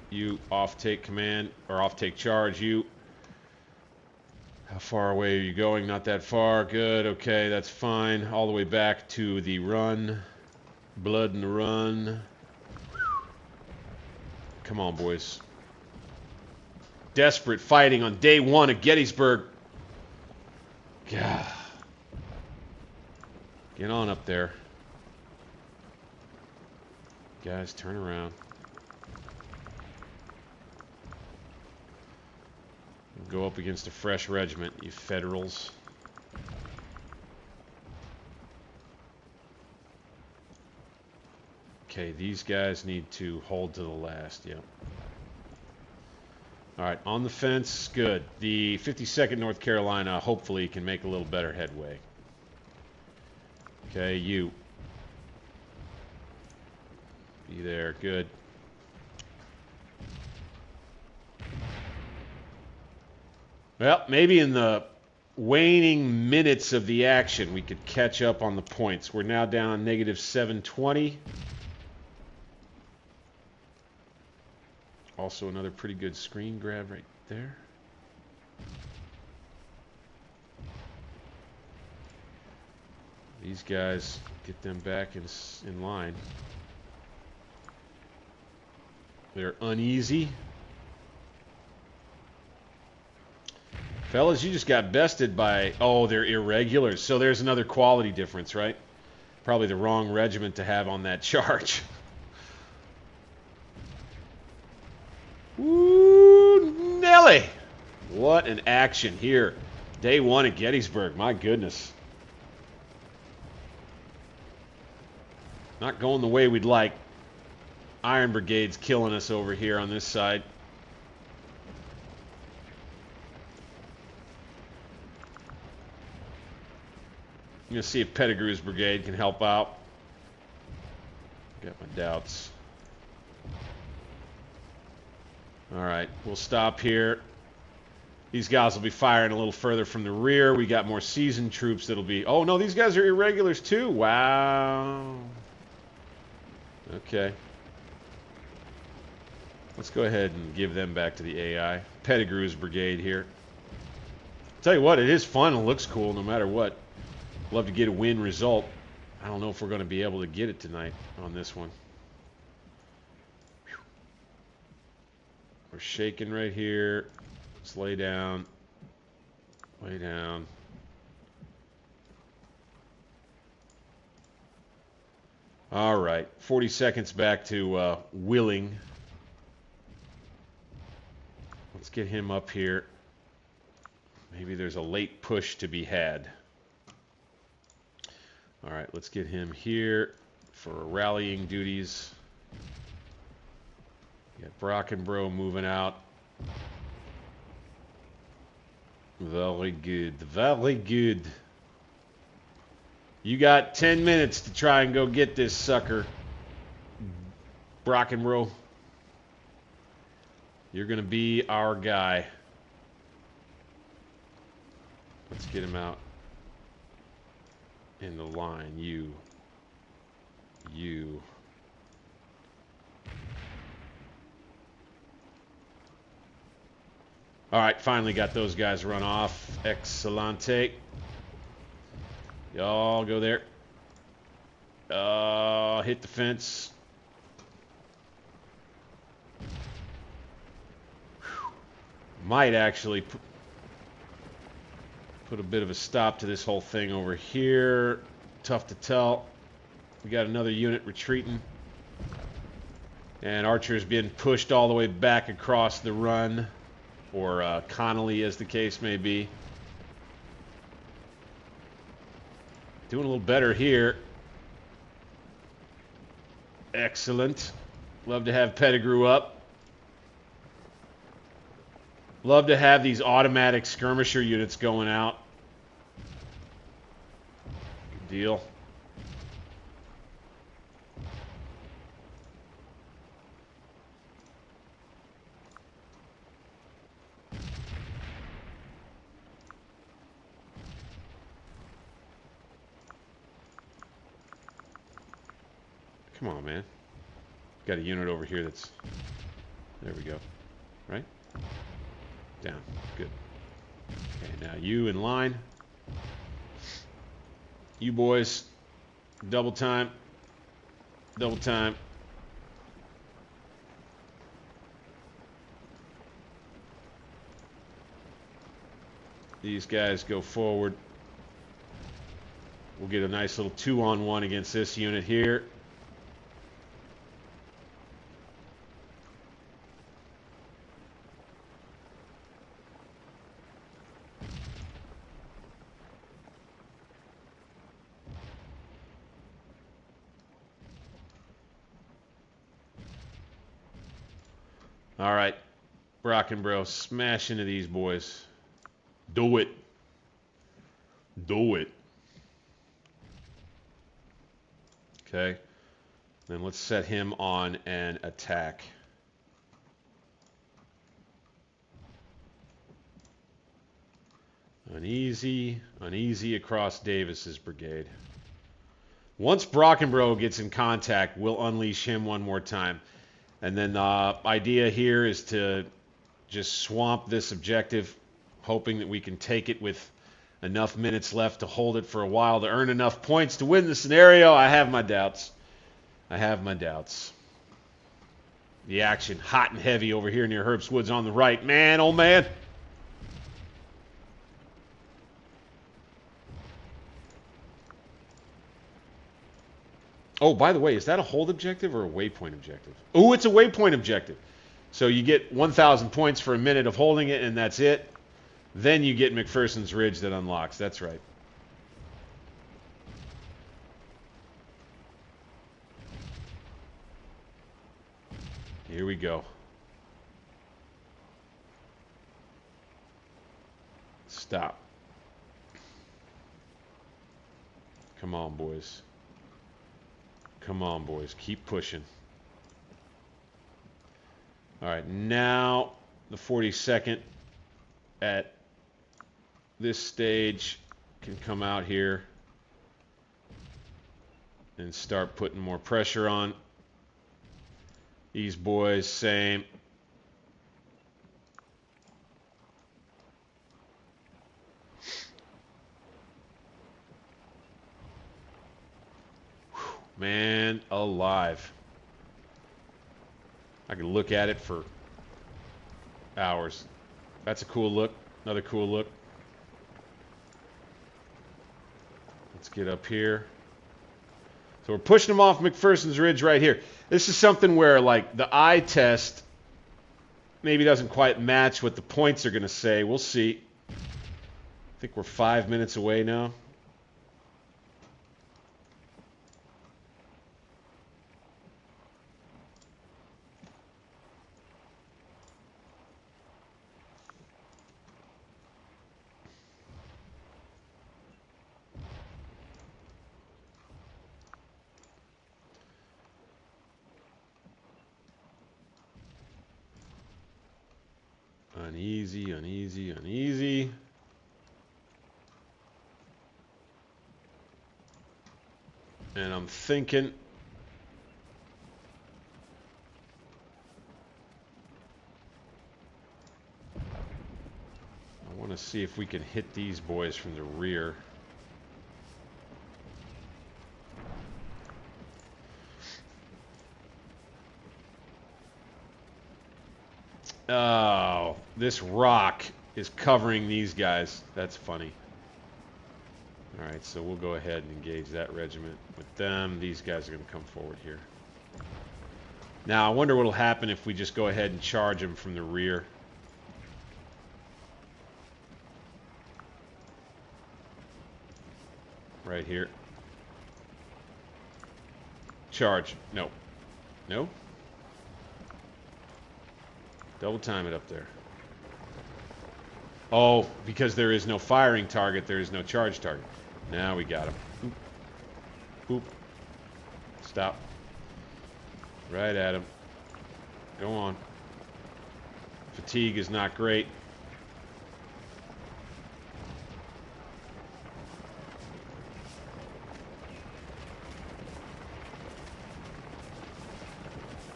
You off-take command or off-take charge. You. How far away are you going? Not that far. Good. Okay, that's fine. All the way back to the run. Blood in the run. Come on, boys. Desperate fighting on day one of Gettysburg. God. Get on up there. Guys, turn around. Go up against a fresh regiment, you Federals. Okay, these guys need to hold to the last, yep. Alright, on the fence, good. The 52nd North Carolina hopefully can make a little better headway. Okay, you. Be there, good. Well, maybe in the waning minutes of the action, we could catch up on the points. We're now down -720. Also another pretty good screen grab right there. These guys, get them back in line. They're uneasy. Fellas, you just got bested by... Oh, they're irregulars. So there's another quality difference, right? Probably the wrong regiment to have on that charge. Woo, Nelly! What an action here. Day one at Gettysburg. My goodness. Not going the way we'd like. Iron Brigade's killing us over here on this side. I'm going to see if Pettigrew's brigade can help out. Got my doubts. Alright, we'll stop here. These guys will be firing a little further from the rear. We got more seasoned troops that'll be... Oh, no, these guys are irregulars too. Wow. Okay. Let's go ahead and give them back to the AI. Pettigrew's brigade here. Tell you what, it is fun. It looks cool no matter what. Love to get a win result. I don't know if we're going to be able to get it tonight on this one. Whew. We're shaking right here. Let's lay down. Lay down. All right. 40 seconds back to Willing. Let's get him up here. Maybe there's a late push to be had. All right, let's get him here for rallying duties. Got Brockenbrough moving out. Very good, very good. You got 10 minutes to try and go get this sucker, Brockenbrough. You're going to be our guy. Let's get him out in the line. You. All right, finally got those guys run off. Excellente. Y'all go there. Hit the fence. Whew. Might actually put a bit of a stop to this whole thing over here. Tough to tell. We got another unit retreating. And Archer's being pushed all the way back across the run. Or Connolly, as the case may be. Doing a little better here. Excellent. Love to have Pettigrew up. Love to have these automatic skirmisher units going out. Good deal. Come on, man. Got a unit over here that's... There we go. Right? Down. Good. Okay, now you in line. You boys. Double time. Double time. These guys go forward. We'll get a nice little 2-on-1 against this unit here. All right, Brockenbrough, smash into these boys. Do it. Do it. Okay. Then let's set him on an attack. Uneasy across Davis's brigade. Once Brockenbrough gets in contact, we'll unleash him one more time. And then the idea here is to just swamp this objective, hoping that we can take it with enough minutes left to hold it for a while to earn enough points to win the scenario. I have my doubts. I have my doubts. The action hot and heavy over here near Herbst Woods on the right. Man, oh man. Oh, by the way, is that a hold objective or a waypoint objective? Oh, it's a waypoint objective. So you get 1,000 points for a minute of holding it, and that's it. Then you get McPherson's Ridge that unlocks. That's right. Here we go. Stop. Come on, boys. Come on, boys. Keep pushing. All right, now the 42nd at this stage can come out here and start putting more pressure on. These boys, same. Man alive. I could look at it for hours. That's a cool look. Another cool look. Let's get up here. So we're pushing them off McPherson's Ridge right here. This is something where, like, the eye test maybe doesn't quite match what the points are going to say. We'll see. I think we're 5 minutes away now. Uneasy, uneasy, uneasy. And I'm thinking I want to see if we can hit these boys from the rear. Oh, this rock is covering these guys. That's funny. All right, so we'll go ahead and engage that regiment with them. These guys are going to come forward here. Now, I wonder what will happen if we just go ahead and charge them from the rear. Right here. Charge. No. No? Double time it up there. Oh, because there is no firing target, there is no charge target. Now we got him. Boop. Boop. Stop. Right at him. Go on. Fatigue is not great.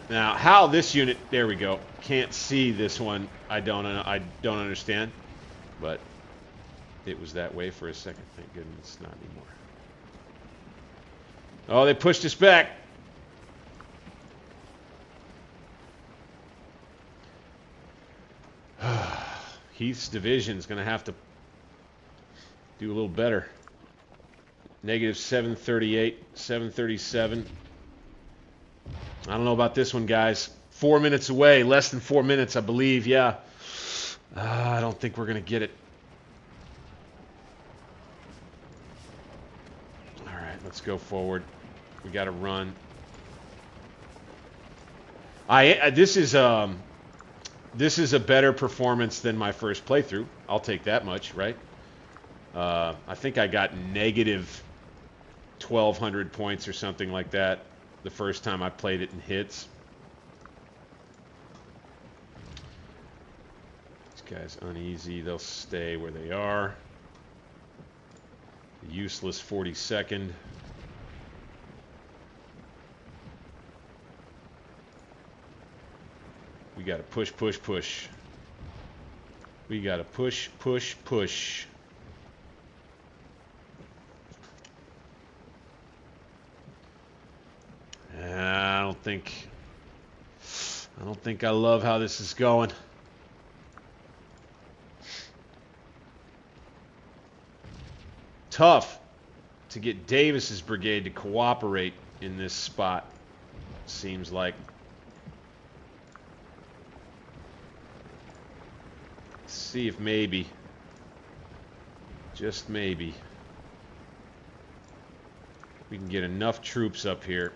Now, how this unit, there we go. Can't see this one. I don't understand, but it was that way for a second. Thank goodness it's not anymore. Oh, they pushed us back. Heath's division is going to have to do a little better. Negative 738, 737. I don't know about this one, guys. 4 minutes away, less than 4 minutes, I believe. Yeah. I don't think we're going to get it. All right, let's go forward. We got to run. This is a better performance than my first playthrough. I'll take that much, right? I think I got negative 1,200 points or something like that the first time I played it in hits. These guys uneasy. They'll stay where they are. The useless 42nd. We got to push, push, push. We got to push, push, push. I don't think I love how this is going. Tough to get Davis's brigade to cooperate in this spot, seems like. Let's see if maybe, just maybe, we can get enough troops up here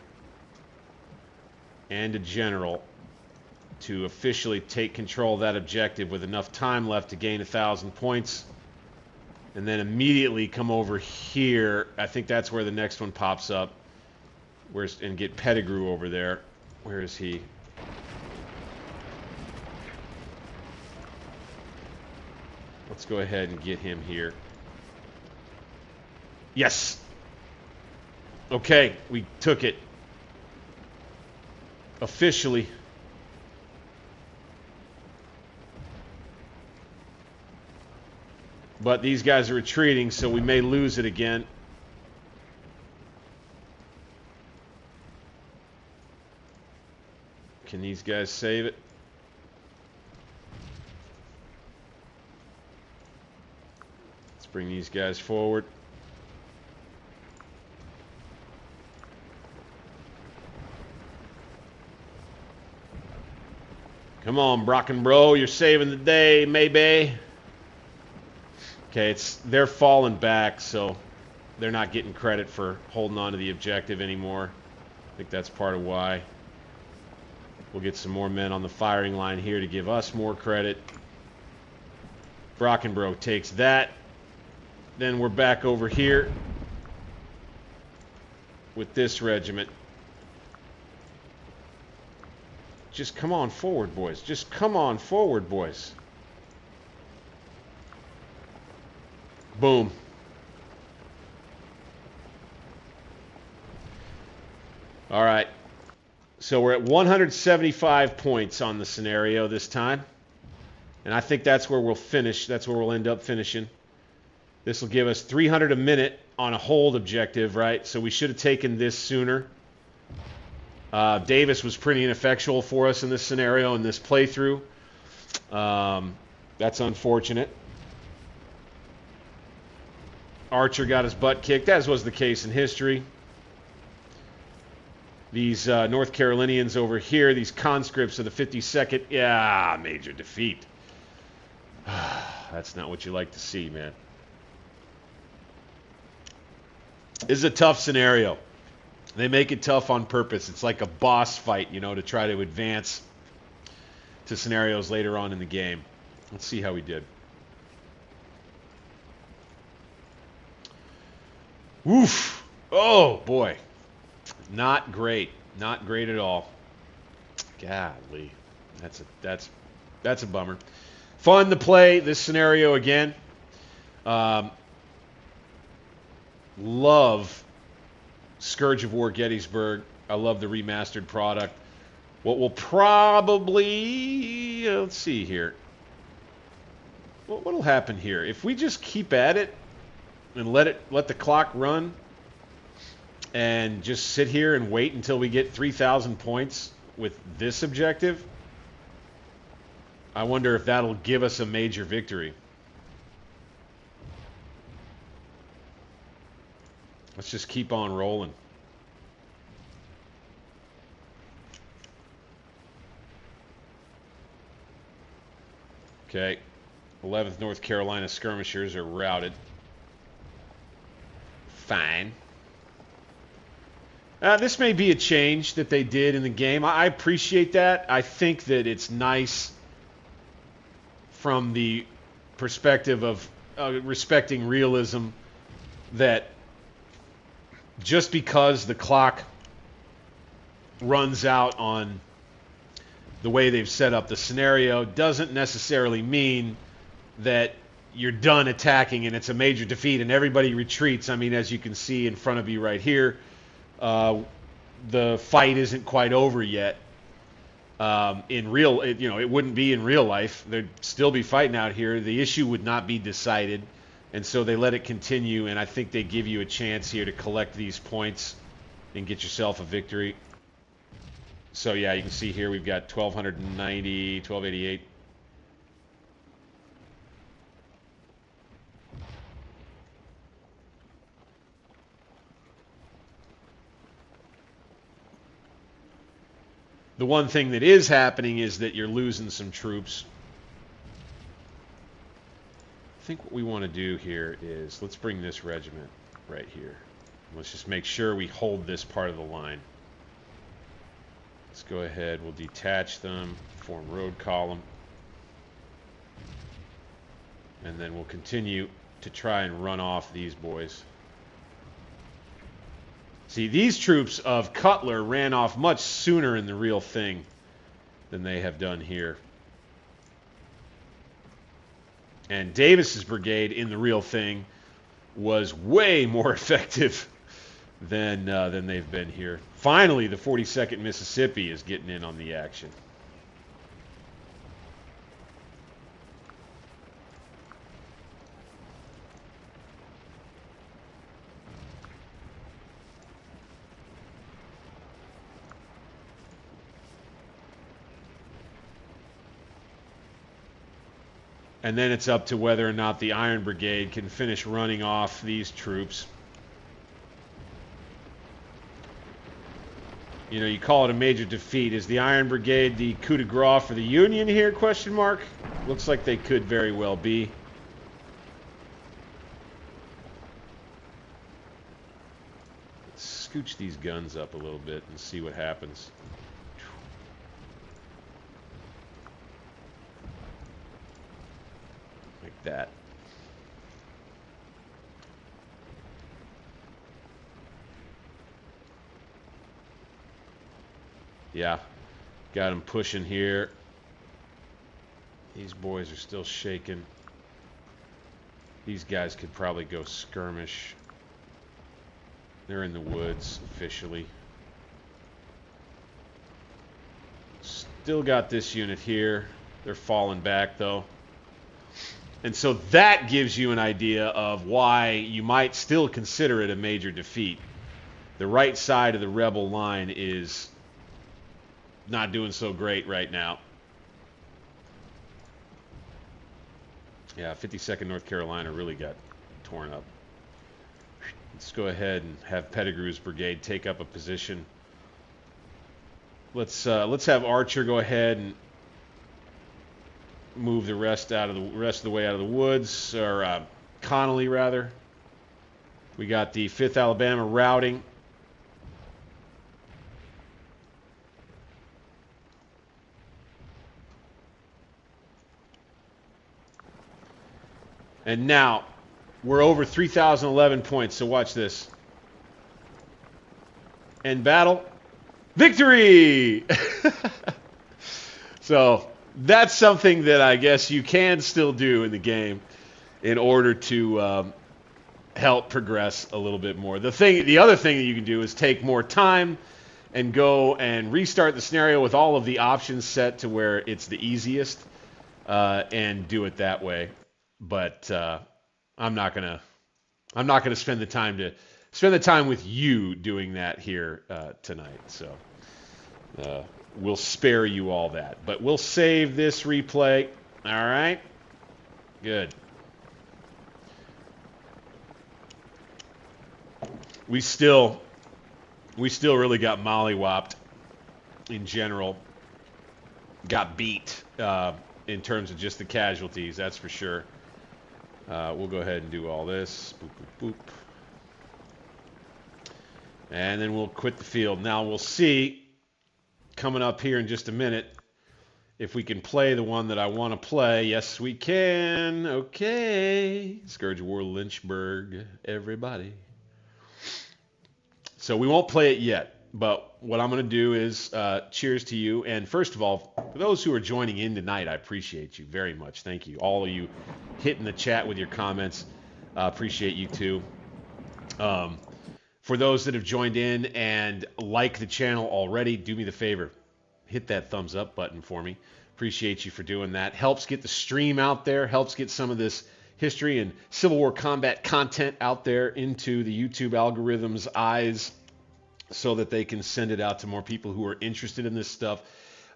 and a general to officially take control of that objective with enough time left to gain 1,000 points. And then immediately come over here. I think that's where the next one pops up. And get Pettigrew over there. Where is he? Let's go ahead and get him here. Yes! Okay, we took it. Officially. But these guys are retreating, so we may lose it again. Can these guys save it? Let's bring these guys forward. Come on, Brockenbro, you're saving the day, maybe. Okay, they're falling back, so they're not getting credit for holding on to the objective anymore. I think that's part of why. We'll get some more men on the firing line here to give us more credit. Brockenbro takes that. Then we're back over here with this regiment. Just come on forward, boys. Just come on forward, boys. Boom. All right. So we're at 175 points on the scenario this time. And I think that's where we'll finish. That's where we'll end up finishing. This will give us 300 a minute on a hold objective, right? So we should have taken this sooner. Davis was pretty ineffectual for us in this scenario, in this playthrough. That's unfortunate. Archer got his butt kicked, as was the case in history. These North Carolinians over here, these conscripts of the 52nd, yeah, major defeat. That's not what you like to see, man. This is a tough scenario. They make it tough on purpose. It's like a boss fight, you know, to try to advance to scenarios later on in the game. Let's see how we did. Woof! Oh, boy. Not great. Not great at all. Golly. That's a bummer. Fun to play this scenario again. Love Scourge of War Gettysburg. I love the remastered product. What will probably... let's see here. What'll happen here? If we just keep at it and let the clock run and just sit here and wait until we get 3,000 points with this objective, I wonder if that'll give us a major victory. Let's just keep on rolling. Okay. 11th North Carolina skirmishers are routed. Fine. This may be a change that they did in the game. I appreciate that. I think that it's nice from the perspective of respecting realism that just because the clock runs out on the way they've set up the scenario doesn't necessarily mean that you're done attacking and it's a major defeat and everybody retreats. I mean, as you can see in front of you right here, the fight isn't quite over yet. It wouldn't be in real life. There'd still be fighting out here. The issue would not be decided, and so they let it continue, and I think they give you a chance here to collect these points and get yourself a victory. So yeah, you can see here we've got 1,290, 1,288. The one thing that is happening is that you're losing some troops. think what we want to do here is let's bring this regiment right here. Let's just make sure we hold this part of the line. Let's go ahead. We'll detach them, form road column. And then we'll continue to try and run off these boys. See, these troops of Cutler ran off much sooner in the real thing than they have done here. And Davis's brigade in the real thing was way more effective than they've been here. Finally, the 42nd Mississippi is getting in on the action. And then it's up to whether or not the Iron Brigade can finish running off these troops. You know, you call it a major defeat. Is the Iron Brigade the coup de grace for the Union here, question mark? Looks like they could very well be. Let's scooch these guns up a little bit and see what happens. Like that. Yeah, got him pushing here. These boys are still shaking. These guys could probably go skirmish. They're in the woods officially. Still got this unit here. They're falling back though. And so that gives you an idea of why you might still consider it a major defeat. The right side of the rebel line is not doing so great right now. Yeah, 52nd North Carolina really got torn up. Let's go ahead and have Pettigrew's brigade take up a position. Let's have Archer go ahead and move the rest of the way out of the woods, or Connolly rather. We got the 5th Alabama routing. And now we're over 3,011 points, so watch this. End battle. Victory! So that's something that I guess you can still do in the game in order to help progress a little bit more. The other thing that you can do is take more time and go and restart the scenario with all of the options set to where it's the easiest, and do it that way. But I'm not gonna spend the time with you doing that here tonight. So we'll spare you all that. But we'll save this replay. All right. Good. We still really got mollywopped in general. Got beat in terms of just the casualties, that's for sure. We'll go ahead and do all this. Boop, boop, boop. And then we'll quit the field. Now we'll see, coming up here in just a minute, if we can play the one that I want to play. Yes, we can. Okay. Scourge of War, Lynchburg, everybody. So we won't play it yet. But what I'm going to do is cheers to you. And first of all, for those who are joining in tonight, I appreciate you very much. Thank you. All of you hitting the chat with your comments. Appreciate you too. For those that have joined in and like the channel already, do me the favor. Hit that thumbs up button for me. Appreciate you for doing that. Helps get the stream out there. Helps get some of this history and Civil War combat content out there into the YouTube algorithm's eyes, so that they can send it out to more people who are interested in this stuff.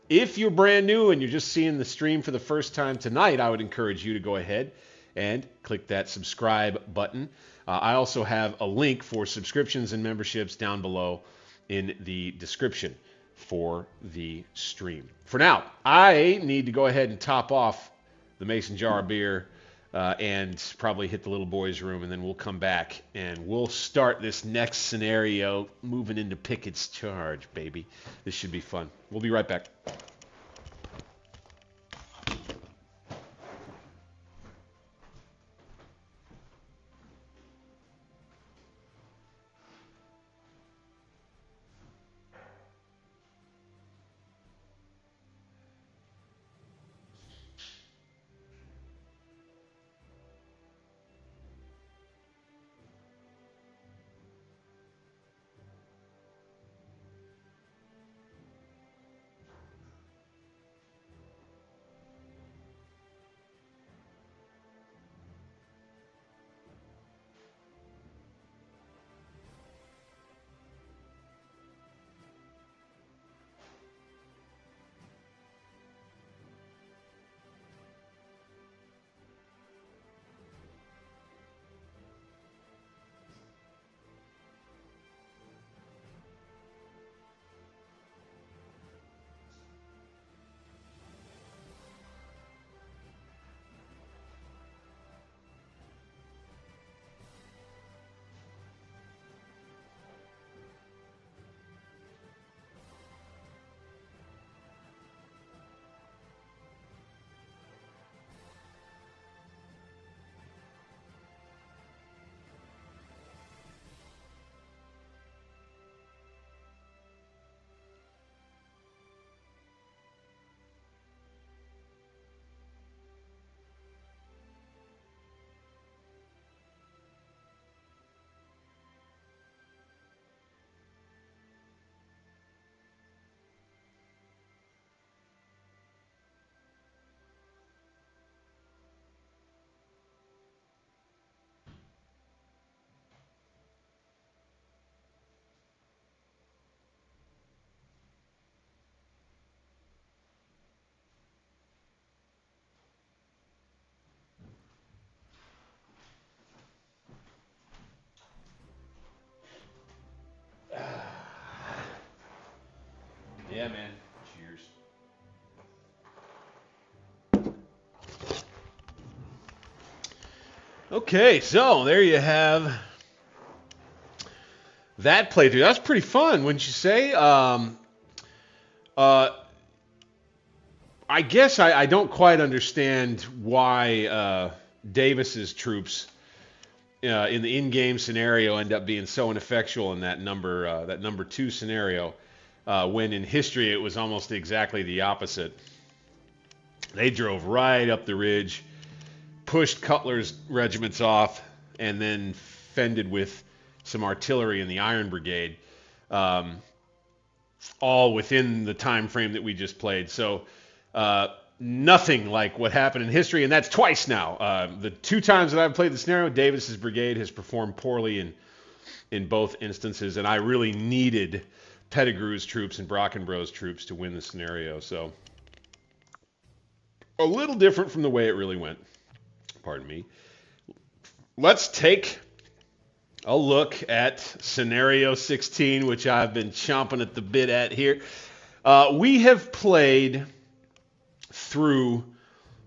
If you're brand new and you're just seeing the stream for the first time tonight, I would encourage you to go ahead and click that subscribe button. I also have a link for subscriptions and memberships down below in the description for the stream. For now, I need to go ahead and top off the Mason jar of beer and probably hit the little boys' room, and then we'll come back and we'll start this next scenario moving into Pickett's charge, baby. This should be fun. We'll be right back. Yeah, man. Cheers. Okay, so there you have that playthrough. That's pretty fun, wouldn't you say? Uh, I guess I don't quite understand why Davis's troops in the in-game scenario end up being so ineffectual in that number 2 scenario, when in history it was almost exactly the opposite. They drove right up the ridge, pushed Cutler's regiments off, and then fended with some artillery in the Iron Brigade, all within the time frame that we just played. So nothing like what happened in history, and that's twice now. The 2 times that I've played the scenario, Davis's brigade has performed poorly in both instances, and I really needed Pettigrew's troops and Brockenbrough's troops to win the scenario. So a little different from the way it really went. Pardon me. Let's take a look at scenario 16, which I've been chomping at the bit at here. We have played through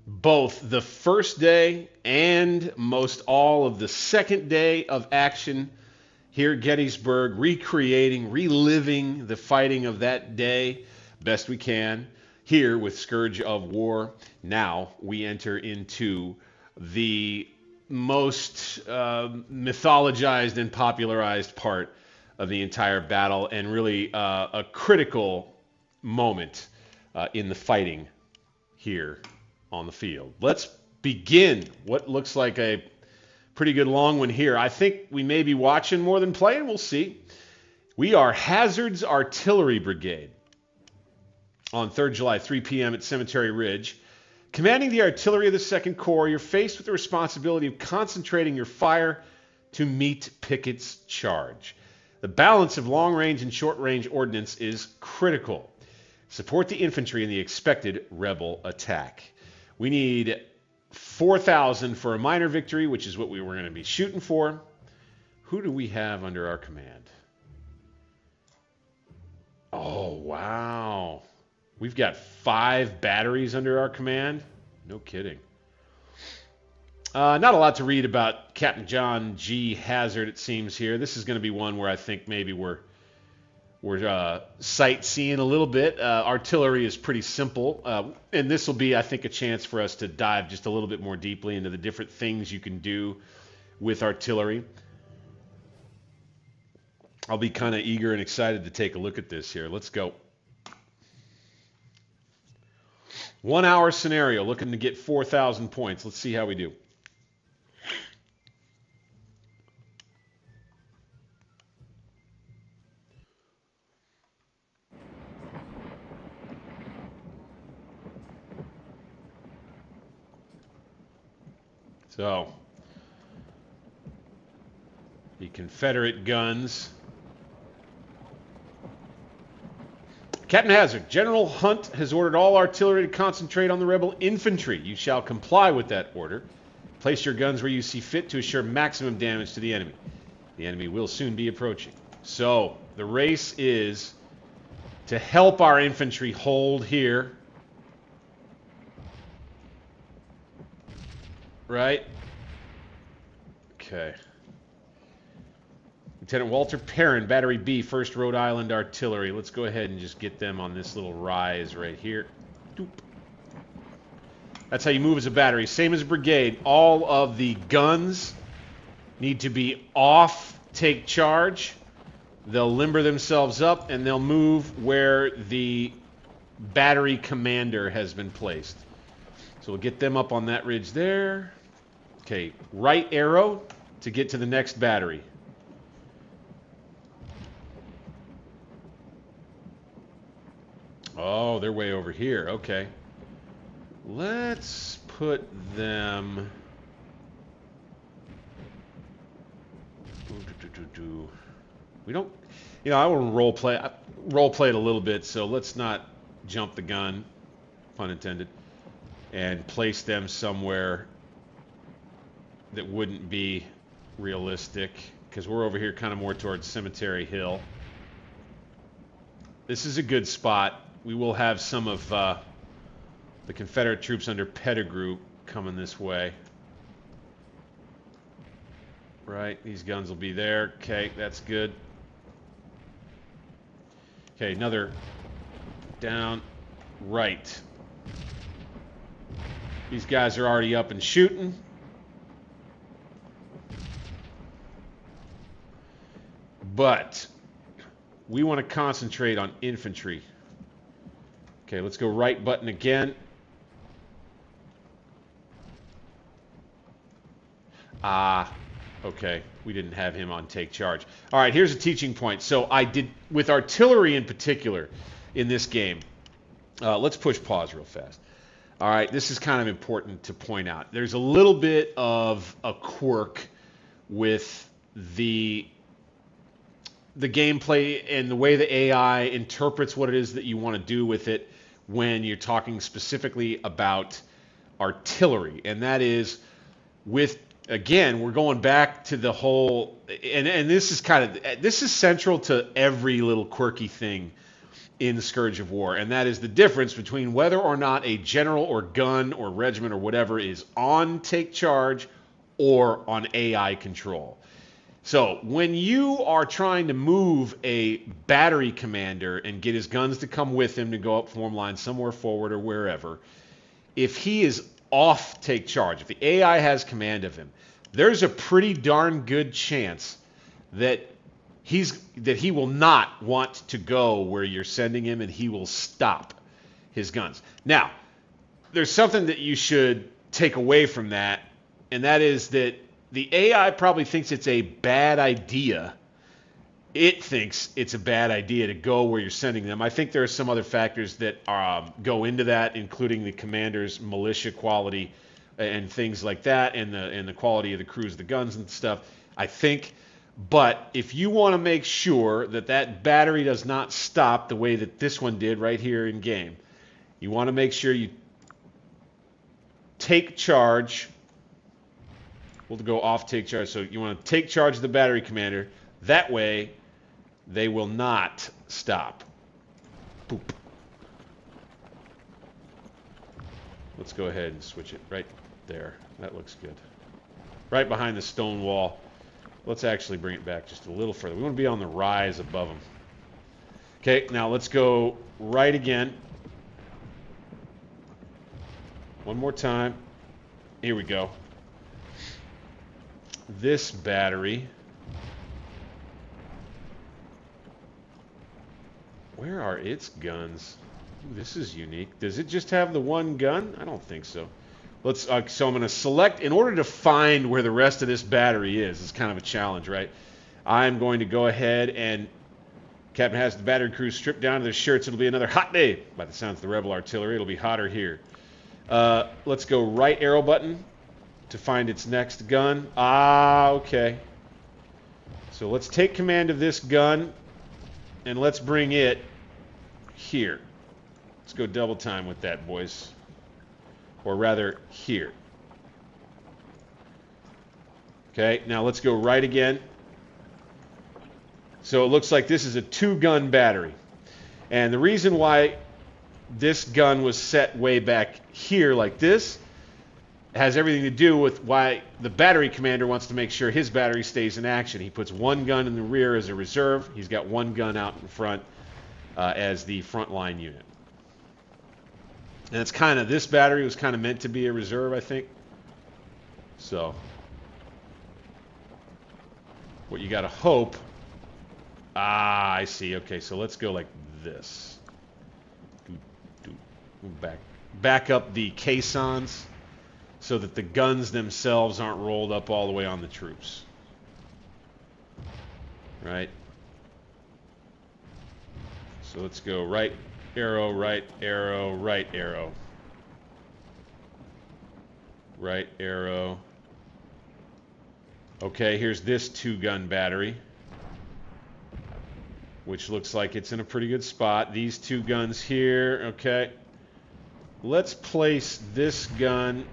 both the first day and most all of the second day of action here at Gettysburg, reliving the fighting of that day best we can here with Scourge of War. Now we enter into the most mythologized and popularized part of the entire battle, and really a critical moment in the fighting here on the field. Let's begin what looks like a pretty good long one here. I think we may be watching more than playing. We'll see. We are Hazard's Artillery Brigade on 3rd July, 3 p.m. at Cemetery Ridge. Commanding the artillery of the 2nd Corps, you're faced with the responsibility of concentrating your fire to meet Pickett's charge. The balance of long-range and short-range ordnance is critical. Support the infantry in the expected rebel attack. We need 4,000 for a minor victory, which is what we were going to be shooting for. Who do we have under our command? Oh, wow. We've got 5 batteries under our command. No kidding. Not a lot to read about Captain John G. Hazard, it seems here. This is going to be one where I think maybe we're sightseeing a little bit. Artillery is pretty simple, and this will be, I think, a chance for us to dive just a little bit more deeply into the different things you can do with artillery. I'll be kind of eager and excited to take a look at this here. Let's go. 1 hour scenario, looking to get 4,000 points. Let's see how we do. So, the Confederate guns. Captain Hazard, General Hunt has ordered all artillery to concentrate on the rebel infantry. You shall comply with that order. Place your guns where you see fit to assure maximum damage to the enemy. The enemy will soon be approaching. So, the race is to help our infantry hold here. Right? Okay. Lieutenant Walter Perrin, Battery B, 1st Rhode Island Artillery. Let's go ahead and just get them on this little rise right here. Doop. That's how you move as a battery. Same as a brigade. All of the guns need to be off take charge. They'll limber themselves up, and they'll move where the battery commander has been placed. So we'll get them up on that ridge there. Okay, right arrow to get to the next battery. Oh, they're way over here. Okay. Let's put them... We don't... You know, I want to role play it a little bit, so let's not jump the gun, pun intended, and place them somewhere that wouldn't be realistic, because we're over here kind of more towards Cemetery Hill. This is a good spot. We will have some of the Confederate troops under Pettigrew coming this way. Right, these guns will be there. Okay, that's good. Okay, another down, right. These guys are already up and shooting. But we want to concentrate on infantry. Okay, let's go right button again. Okay, we didn't have him on take charge. All right, here's a teaching point. So I did, with artillery in particular in this game, let's push pause real fast. All right, this is kind of important to point out. There's a little bit of a quirk with the gameplay and the way the AI interprets what it is that you want to do with it when you're talking specifically about artillery. And that is with, again, we're going back to the whole, and this is this is central to every little quirky thing in Scourge of War, and that is the difference between whether or not a general or gun or regiment or whatever is on take charge or on AI control. So when you are trying to move a battery commander and get his guns to come with him to go up form line somewhere forward or wherever, if he is off take charge, if the AI has command of him, there's a pretty darn good chance that he will not want to go where you're sending him, and he will stop his guns. Now, there's something that you should take away from that, and that is that the AI probably thinks it's a bad idea. It thinks it's a bad idea to go where you're sending them. I think there are some other factors that go into that, including the commander's militia quality and things like that, and the quality of the crews, the guns and stuff, I think. But if you want to make sure that that battery does not stop the way that this one did right here in game, you want to make sure you take charge. We'll go off take charge. So you want to take charge of the battery commander. That way, they will not stop. Boop. Let's go ahead and switch it right there. That looks good. right behind the stone wall. Let's actually bring it back just a little further. We want to be on the rise above them. Okay, now let's go right again. One more time. Here we go. This battery. Where are its guns? Ooh, this is unique. Does it just have the one gun? I don't think so. Let's. So I'm going to select, in order to find where the rest of this battery is. It's kind of a challenge, right? I'm going to go ahead and Captain has the battery crew stripped down to their shirts. It'll be another hot day. By the sounds of the rebel artillery, it'll be hotter here. Let's go right arrow button to find its next gun. Ah, okay. So let's take command of this gun and let's bring it here. Let's go double time with that, boys. Or rather, here. Okay, now let's go right again. So it looks like this is a 2-gun battery. And the reason why this gun was set way back here like this has everything to do with why the battery commander wants to make sure his battery stays in action. He puts one gun in the rear as a reserve. He's got one gun out in front as the frontline unit. And it's kind of, this battery was kind of meant to be a reserve, I think. So, what you got to hope. Ah, I see. Okay, so let's go like this. Back up the caissons so that the guns themselves aren't rolled up all the way on the troops. Right? So let's go right arrow, right arrow, right arrow. Right arrow. Okay, here's this 2-gun battery, which looks like it's in a pretty good spot. These 2 guns here, okay. Let's place this gun.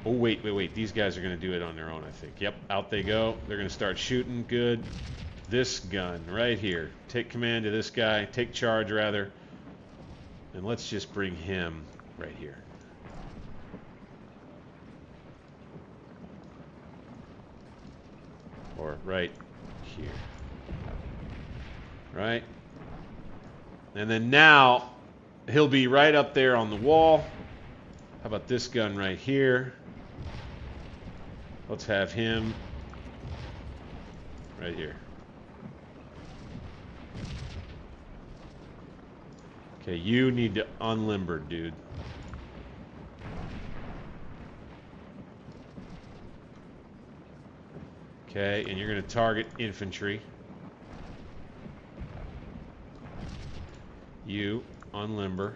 Oh, wait. These guys are going to do it on their own, I think. Yep, out they go. They're going to start shooting. Good. This gun right here. Take command of this guy. Take charge, rather. And let's just bring him right here. Or right here. Right? And then now, he'll be right up there on the wall. How about this gun right here? Let's have him right here. Okay, you need to unlimber, dude. Okay, and you're going to target infantry. You, unlimber.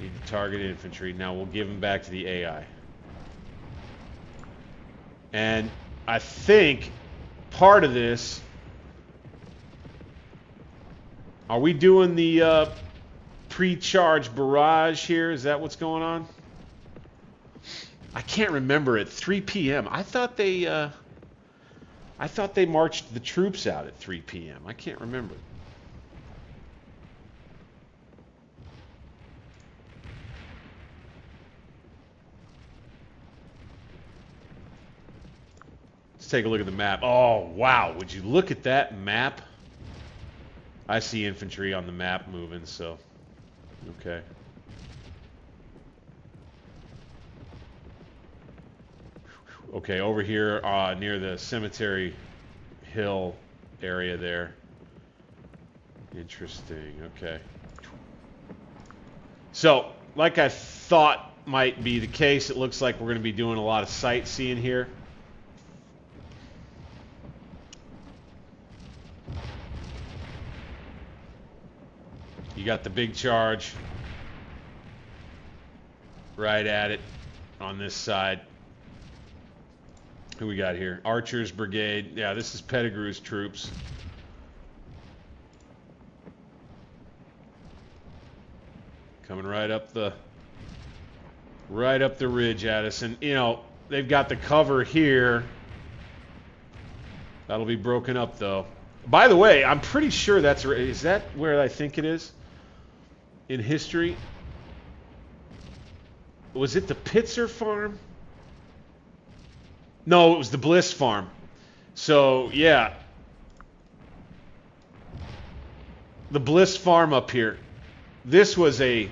Need to target infantry. Now we'll give them back to the AI. And I think part of this... Are we doing the pre-charge barrage here? Is that what's going on? I can't remember at 3 p.m. I thought they marched the troops out at 3 p.m. I can't remember. Let's take a look at the map. Oh, wow. Would you look at that map? I see infantry on the map moving, so okay. Okay, over here near the cemetery hill area there. Interesting, okay. So, like I thought might be the case, it looks like we're going to be doing a lot of sightseeing here. You got the big charge right at it on this side. Who we got here? Archer's Brigade. Yeah, this is Pettigrew's troops. Coming right up the ridge at us. And, you know, they've got the cover here. That'll be broken up, though. By the way, I'm pretty sure that's... Is that where I think it is? In history? Was it the Pitzer farm? No, it was the Bliss farm. So, yeah. The Bliss farm up here. This was a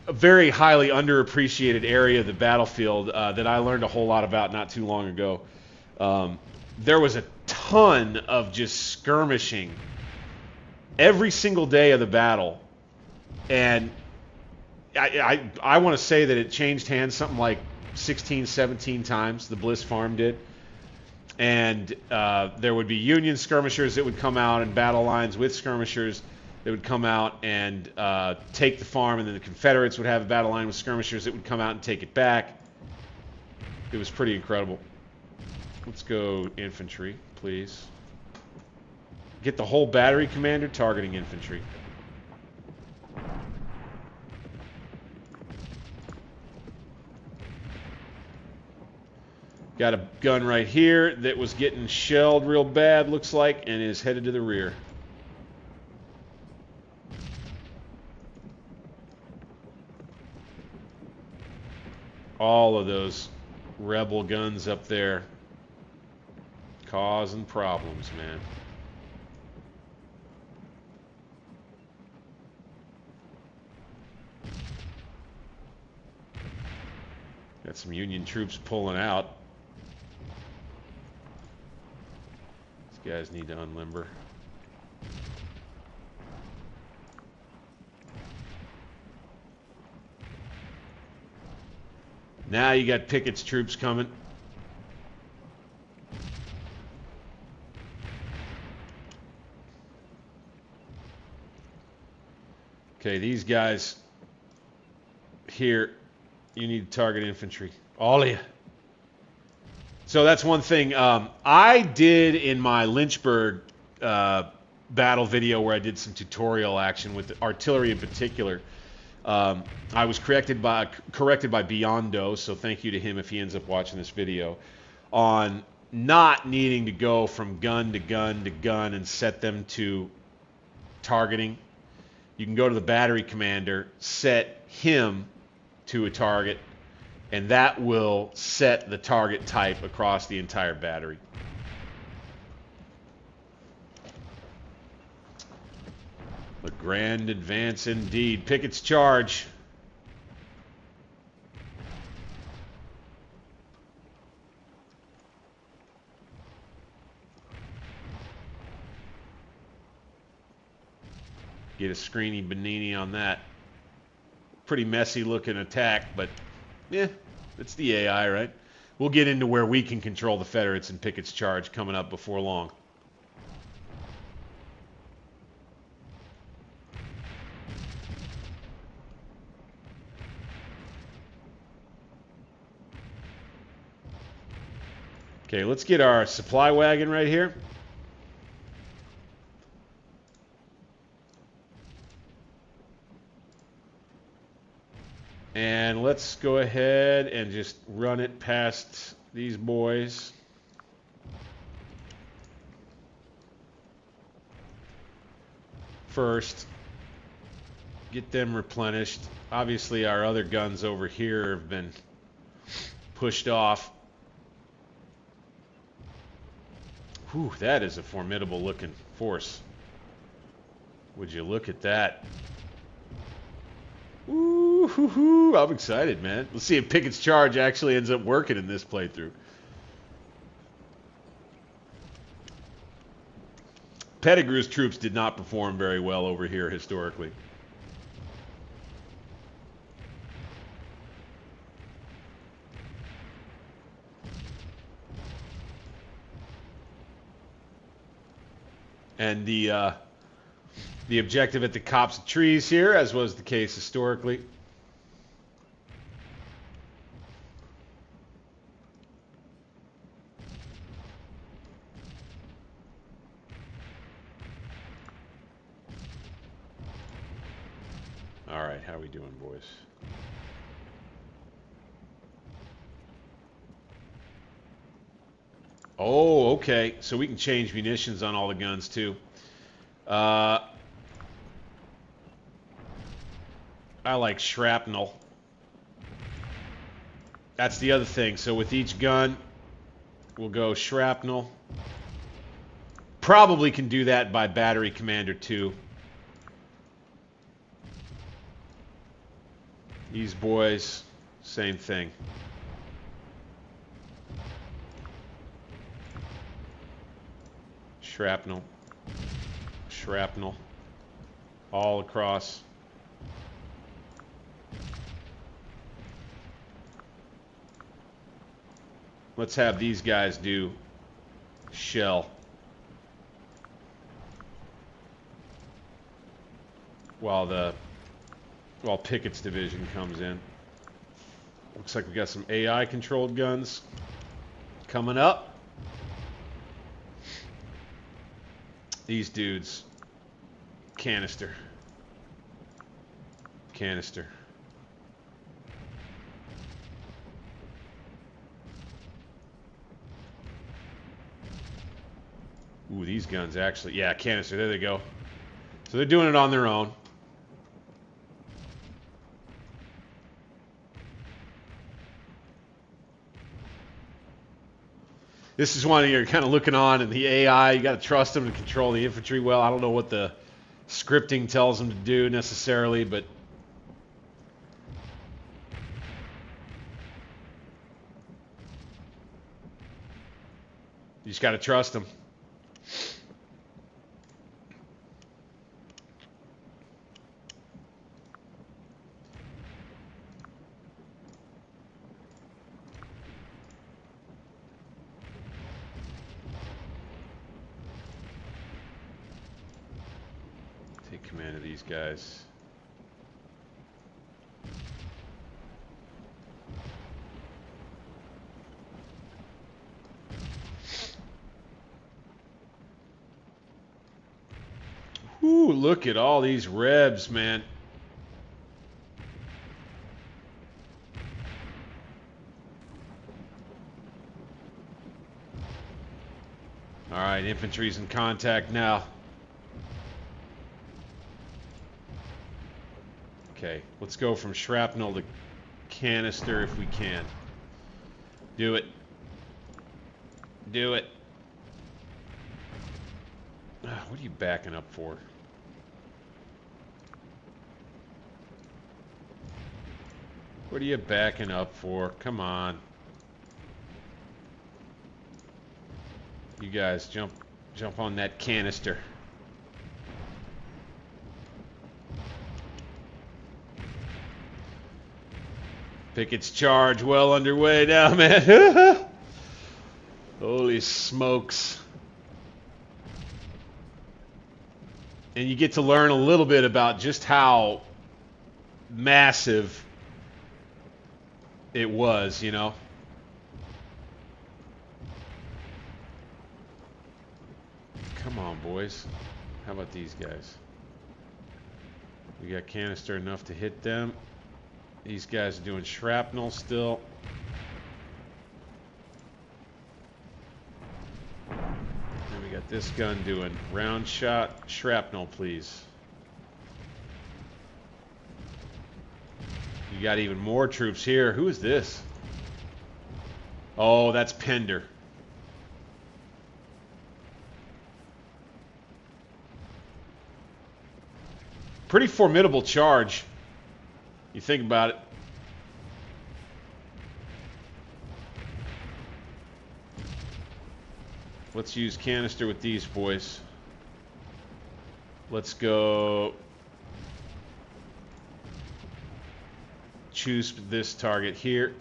very highly underappreciated area of the battlefield that I learned a whole lot about not too long ago. There was a ton of just skirmishing every single day of the battle. And I want to say that it changed hands something like 16, 17 times, the Bliss farm did. And there would be Union skirmishers that would come out and battle lines with skirmishers that would come out and take the farm, and then the Confederates would have a battle line with skirmishers that would come out and take it back. It was pretty incredible. Let's go infantry, please. Get the whole battery commander targeting infantry. Got a gun right here that was getting shelled real bad, looks like, and is headed to the rear. All of those rebel guns up there causing problems, man. Got some Union troops pulling out. These guys need to unlimber. Now you got Pickett's troops coming. Okay, these guys here, you need to target infantry. All of you. So that's one thing. I did in my Lynchburg battle video where I did some tutorial action with the artillery in particular. I was corrected by Biondo, so thank you to him if he ends up watching this video, on not needing to go from gun to gun to gun and set them to targeting. You can go to the battery commander, set him to a target, and that will set the target type across the entire battery. A grand advance indeed. Pickett's charge. Get a screeny Benini on that. Pretty messy looking attack, but yeah, it's the AI, right? We'll get into where we can control the Confederates in Pickett's charge coming up before long. Okay, let's get our supply wagon right here. And let's go ahead and just run it past these boys. First, get them replenished. Obviously, our other guns over here have been pushed off. Whew, that is a formidable looking force. Would you look at that? Ooh, hoo, hoo. I'm excited, man. Let's see if Pickett's charge actually ends up working in this playthrough. Pettigrew's troops did not perform very well over here historically. And the objective at the copse of trees here, as was the case historically. All right, how we doing, boys? Oh, okay. So we can change munitions on all the guns, too. I like shrapnel. That's the other thing. So with each gun, we'll go shrapnel. Probably can do that by battery commander too. These boys, same thing. Shrapnel. Shrapnel. All across. Let's have these guys do shell. While Pickett's division comes in. Looks like we got some AI controlled guns coming up. These dudes. Canister. Canister. Ooh, these guns actually. Yeah, canister. There they go. So they're doing it on their own. This is one you're kind of looking on, and the AI, you got to trust them to control the infantry well. I don't know what the scripting tells them to do necessarily, but you just got to trust them. Take command of these guys. Ooh, look at all these rebs, man. All right, infantry's in contact now. Okay, let's go from shrapnel to canister if we can. Do it. Do it. What are you backing up for? What are you backing up for? Come on. You guys jump on that canister. Pickett's charge well underway now, man. Holy smokes. And you get to learn a little bit about just how massive it was, you know. Come on, boys. How about these guys? We got canister enough to hit them. These guys are doing shrapnel still. And we got this gun doing round shot shrapnel, please. You got even more troops here. Who is this? Oh, that's Pender. Pretty formidable charge. You think about it. Let's use canister with these boys. Let's go choose this target here.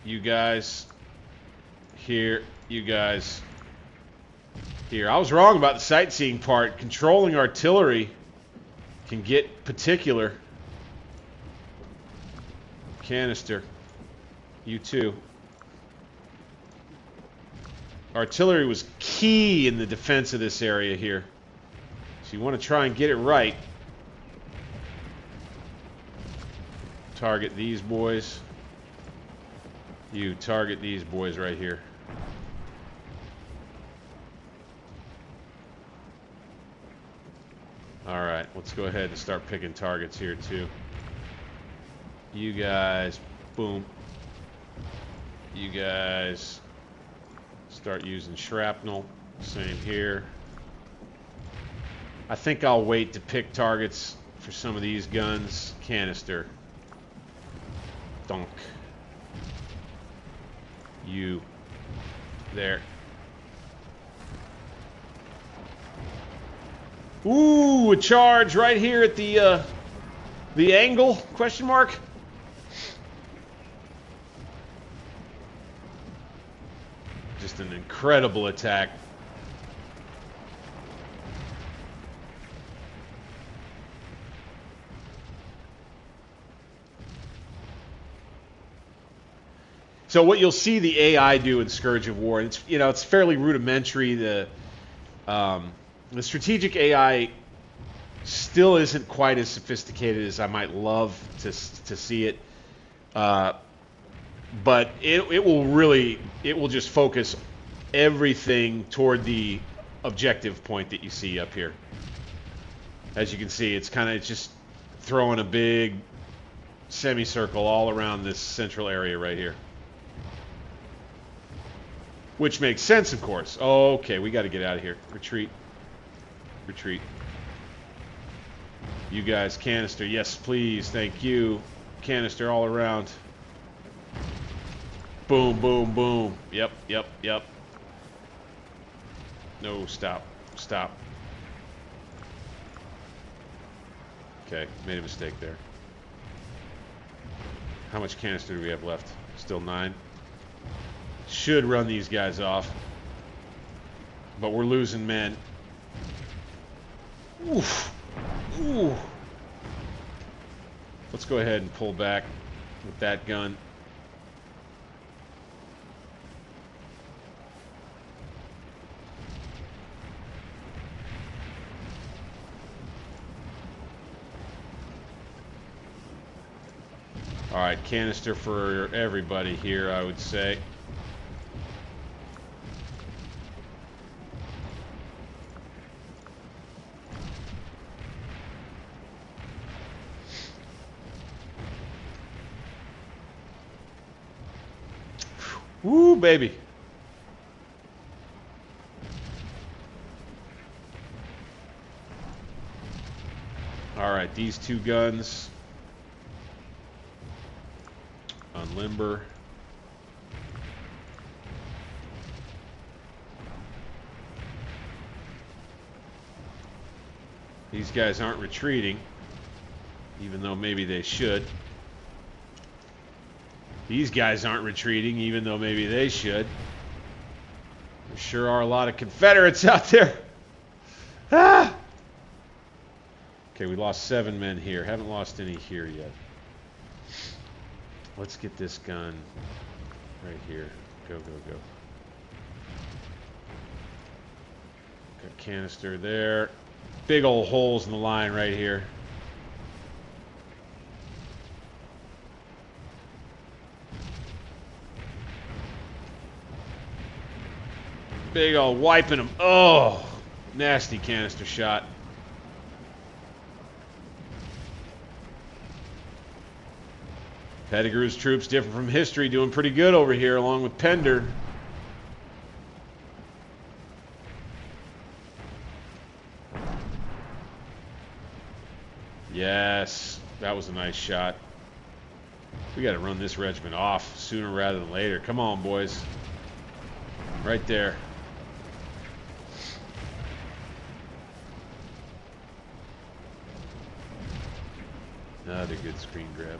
You guys here, you guys here. I was wrong about the sightseeing part. Controlling artillery can get particular. Canister. You too. Artillery was key in the defense of this area here. So you want to try and get it right. Target these boys. You target these boys right here. All right. Alright, let's go ahead and start picking targets here, too. You guys, boom. You guys start using shrapnel. Same here. I think I'll wait to pick targets for some of these guns. Canister. Dunk. You. There. Ooh, a charge right here at the angle, question mark. Just an incredible attack. So what you'll see the AI do in Scourge of War, and it's fairly rudimentary. The strategic AI still isn't quite as sophisticated as I might love to see it, but it will just focus everything toward the objective point that you see up here. As you can see, it's just throwing a big semicircle all around this central area right here. Which makes sense, of course. Okay, we got to get out of here. Retreat. Retreat. You guys, canister. Yes, please. Thank you. Canister all around. Boom, boom, boom. Yep, yep, yep. No, stop. Stop. Okay, made a mistake there. How much canister do we have left? Still 9. Should run these guys off. But we're losing men. Oof. Ooh. Let's go ahead and pull back with that gun. All right, canister for everybody here, I would say. Woo, baby. All right, these 2 guns. Unlimber. These guys aren't retreating, even though maybe they should. These guys aren't retreating, even though maybe they should. There sure are a lot of Confederates out there. Ah! Okay, we lost 7 men here. Haven't lost any here yet. Let's get this gun right here. Go, go, go. Got canister there. Big old holes in the line right here. Big old wiping them. Oh, nasty canister shot. Pettigrew's troops, different from history, doing pretty good over here along with Pender. Yes, that was a nice shot. We got to run this regiment off sooner rather than later. Come on, boys. Right there. Another good screen grab.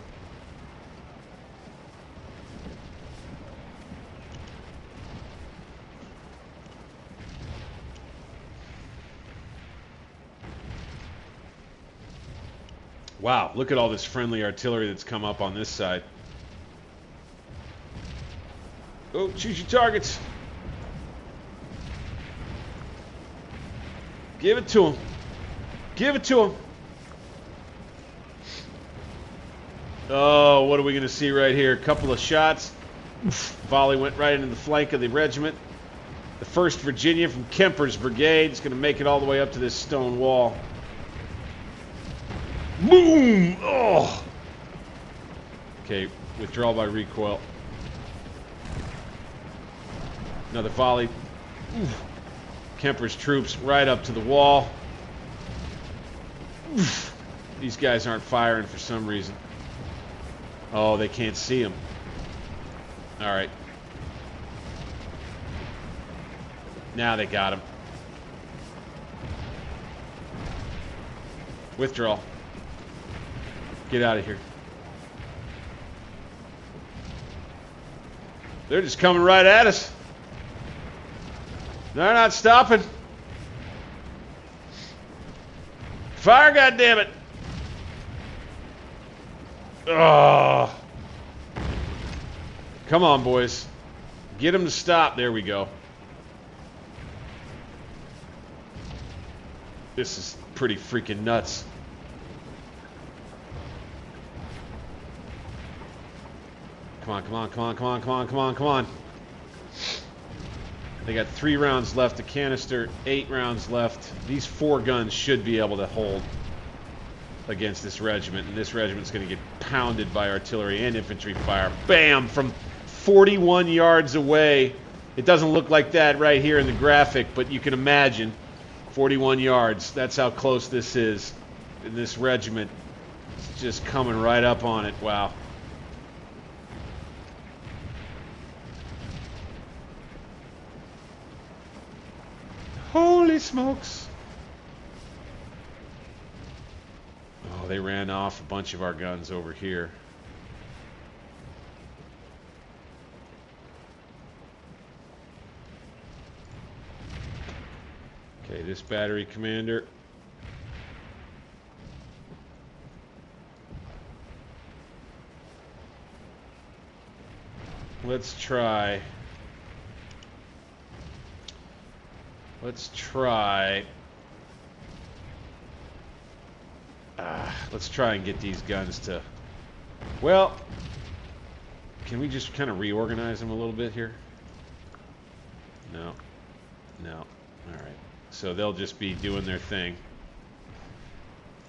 Wow, look at all this friendly artillery that's come up on this side. Oh, choose your targets. Give it to him. Give it to him. Oh, what are we going to see right here? A couple of shots. Volley went right into the flank of the regiment. The 1st Virginia from Kemper's brigade is going to make it all the way up to this stone wall. Boom! Oh! Okay, withdrawal by recoil. Another volley. Oof. Kemper's troops right up to the wall. Oof. These guys aren't firing for some reason. Oh, they can't see him. All right. Now they got him. Withdrawal. Get out of here. They're just coming right at us. They're not stopping. Fire, goddammit! Oh. Come on, boys. Get them to stop. There we go. This is pretty freaking nuts. Come on, come on, come on, come on, come on, come on, come on. They got 3 rounds left. A canister, 8 rounds left. These 4 guns should be able to hold against this regiment, and this regiment's going to get pounded by artillery and infantry fire. Bam! From 41 yards away. It doesn't look like that right here in the graphic, but you can imagine 41 yards. That's how close this is. And this regiment is just coming right up on it. Wow. Holy smokes. Oh, they ran off a bunch of our guns over here. Okay, this battery commander. Let's try. Let's try and get these guns to, well, can we just kind of reorganize them a little bit here? No. No. All right. So they'll just be doing their thing.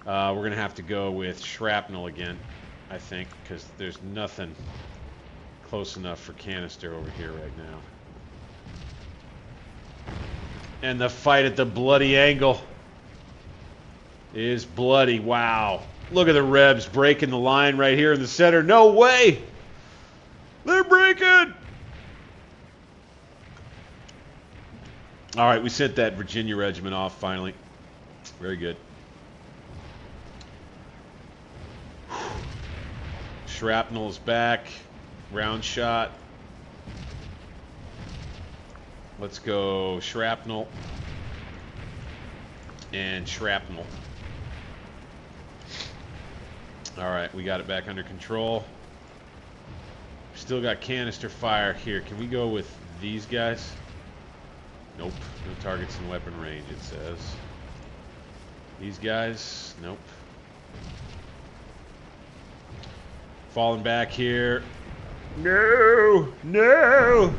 We're going to have to go with shrapnel again, I think, because there's nothing close enough for canister over here right now. And the fight at the bloody angle is bloody. Wow. Look at the Rebs breaking the line right here in the center. No way! They're breaking! All right, we sent that Virginia regiment off finally. Very good. Shrapnel's back. Round shot. Let's go shrapnel and shrapnel. All right, we got it back under control. Still got canister fire here. Can we go with these guys? Nope. No targets in weapon range, it says. These guys? Nope. Falling back here. No! No!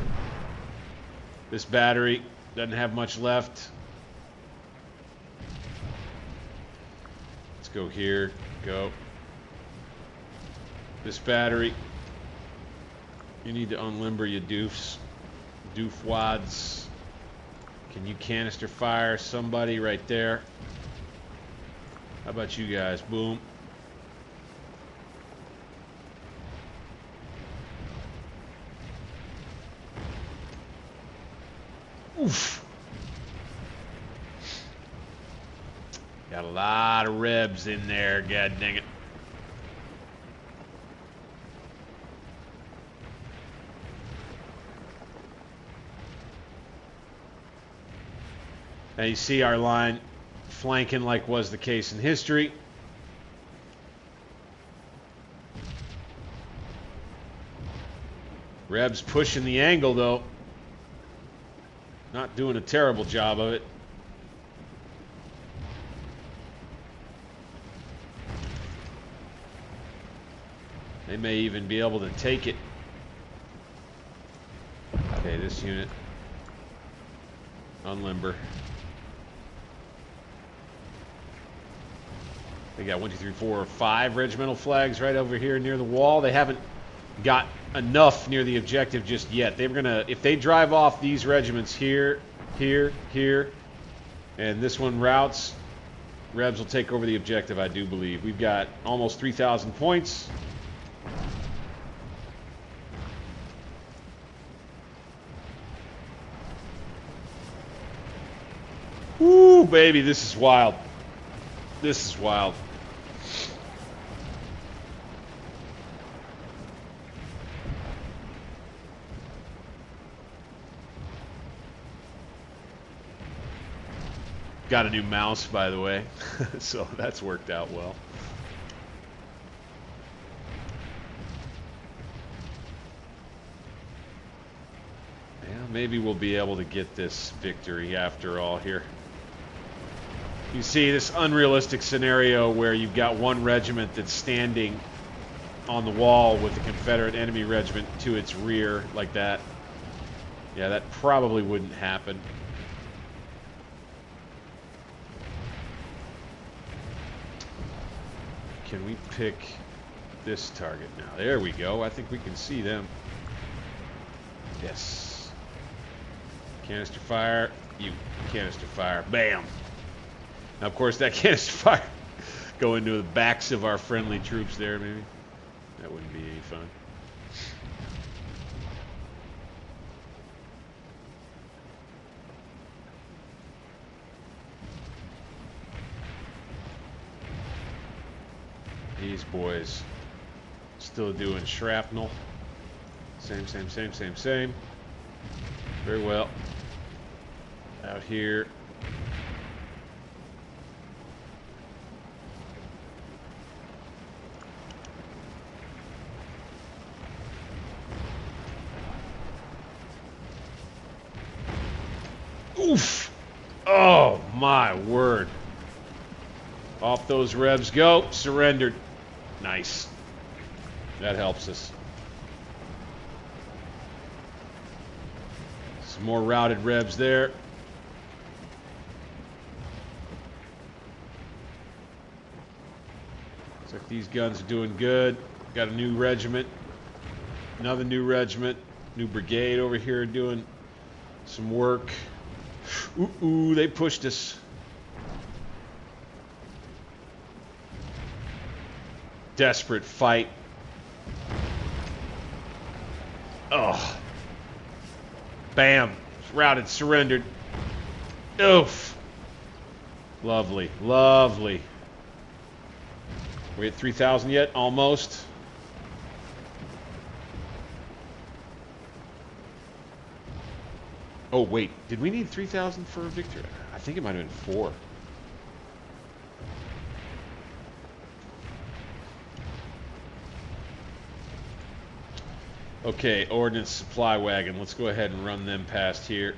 This battery doesn't have much left. Let's go here. Go. This battery. You need to unlimber your doofs. Doof wads. Can you canister fire somebody right there? How about you guys? Boom. Oof. Got a lot of Rebs in there, god dang it. Now you see our line flanking like was the case in history. Rebs pushing the angle though. Not doing a terrible job of it. They may even be able to take it. Okay, this unit. Unlimber. They got 1, 2, 3, 4, 5 regimental flags right over here near the wall. They haven't got enough near the objective just yet. They're gonna, if they drive off these regiments here, here, and this one routes, Rebs will take over the objective, I do believe. We've got almost 3,000 points. Woo, baby, this is wild. This is wild. Got a new mouse, by the way, so that's worked out well. Yeah, maybe we'll be able to get this victory after all here. You see this unrealistic scenario where you've got one regiment that's standing on the wall with the Confederate enemy regiment to its rear like that. Yeah, that probably wouldn't happen. Can we pick this target now? There we go. I think we can see them. Yes. Canister fire. You canister fire. Bam. Now, of course, that canister fire go into the backs of our friendly troops there, maybe. That wouldn't be any fun. These boys still doing shrapnel. Same. Very well. Out here. Oof! Oh, my word. Off those Rebs go. Surrendered. Nice. That helps us. Some more routed Rebs there. Looks like these guns are doing good. Got a new regiment. Another new regiment. New brigade over here doing some work. Ooh, they pushed us. Desperate fight. Oh. Bam. Routed, surrendered. Oof. Lovely, lovely. We at 3,000 yet? Almost. Oh, wait. Did we need 3,000 for a victory? I think it might have been 4. Okay, ordnance supply wagon. Let's go ahead and run them past here.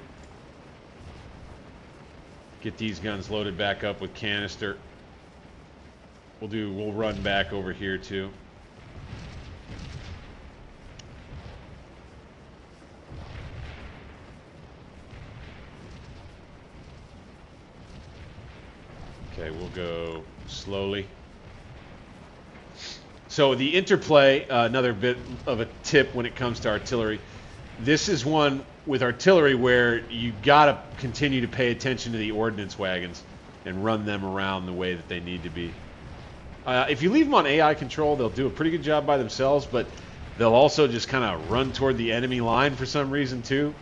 Get these guns loaded back up with canister. We'll run back over here too. Okay, we'll go slowly. So the interplay, another bit of a tip when it comes to artillery. This is one with artillery where you gotta continue to pay attention to the ordnance wagons and run them around the way that they need to be. If you leave them on AI control, they'll do a pretty good job by themselves, but they'll also just kind of run toward the enemy line for some reason too.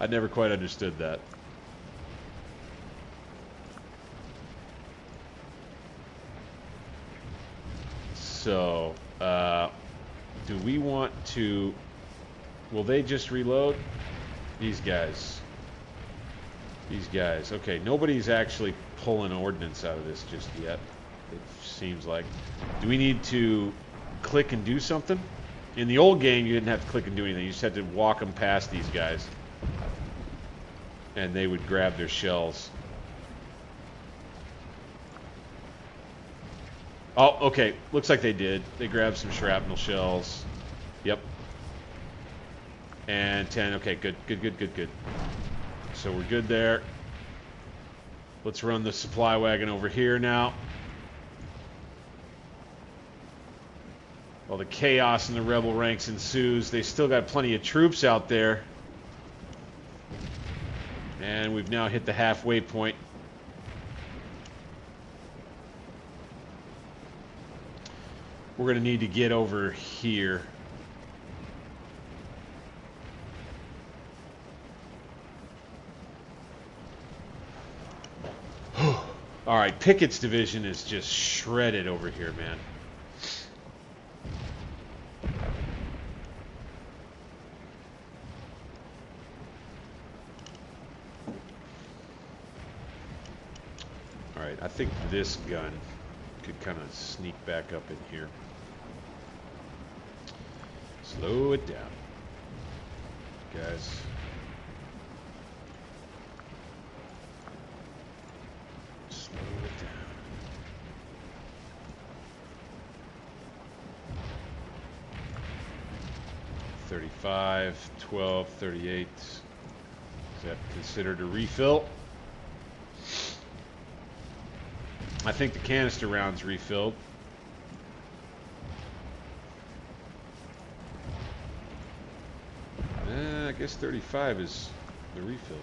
I never quite understood that. So, do we want to... Will they just reload? These guys. These guys. Okay, nobody's actually pulling ordnance out of this just yet, it seems like. Do we need to click and do something? In the old game, you didn't have to click and do anything. You just had to walk them past these guys. And they would grab their shells. Oh, okay. Looks like they did. They grabbed some shrapnel shells. Yep. And 10. Okay, good. Good. So we're good there. Let's run the supply wagon over here now. While the chaos in the rebel ranks ensues, they still got plenty of troops out there. And we've now hit the halfway point. We're going to need to get over here. All right, Pickett's division is just shredded over here, man. All right, I think this gun could kind of sneak back up in here. Slow it down, guys. Slow it down. 35, 12, 38. Is that considered a refill? I think the canister round's refilled. I guess 35 is the refill.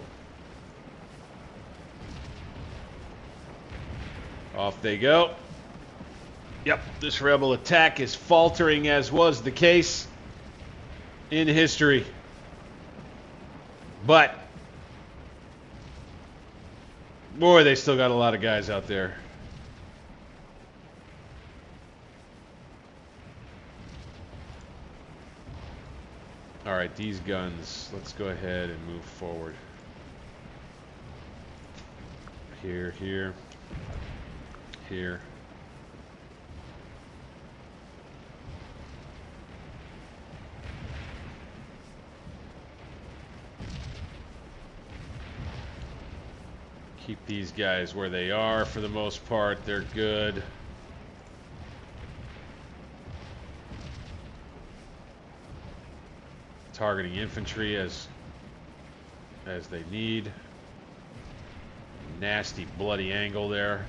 Off they go. Yep, this rebel attack is faltering, as was the case in history. But, boy, they still got a lot of guys out there. All right, these guns, let's go ahead and move forward. Here, here, here. Keep these guys where they are for the most part. They're good. Targeting infantry as they need. Nasty bloody angle there.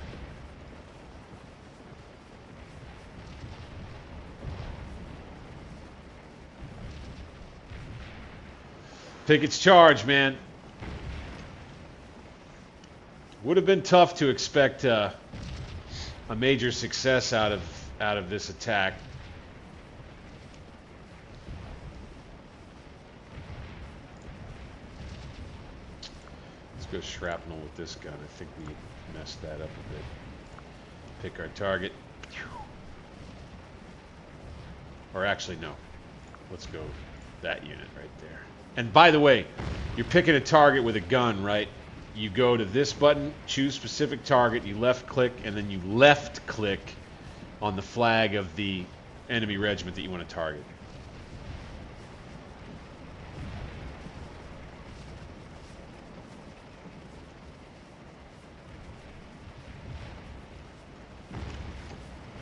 Pickett's charge, man. Would have been tough to expect a major success out of this attack. Go shrapnel with this gun. I think we messed that up a bit. Pick our target. Or actually, no. Let's go that unit right there. And by the way, you're picking a target with a gun, right? You go to this button, choose specific target, you left click, and then you left click on the flag of the enemy regiment that you want to target.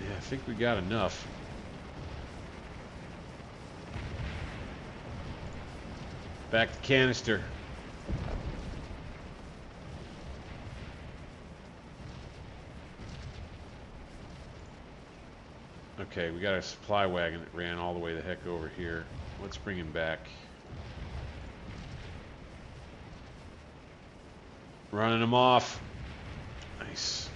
I think we got enough. Back to canister. Okay, we got a supply wagon that ran all the way the heck over here. Let's bring him back. Running him off. Nice.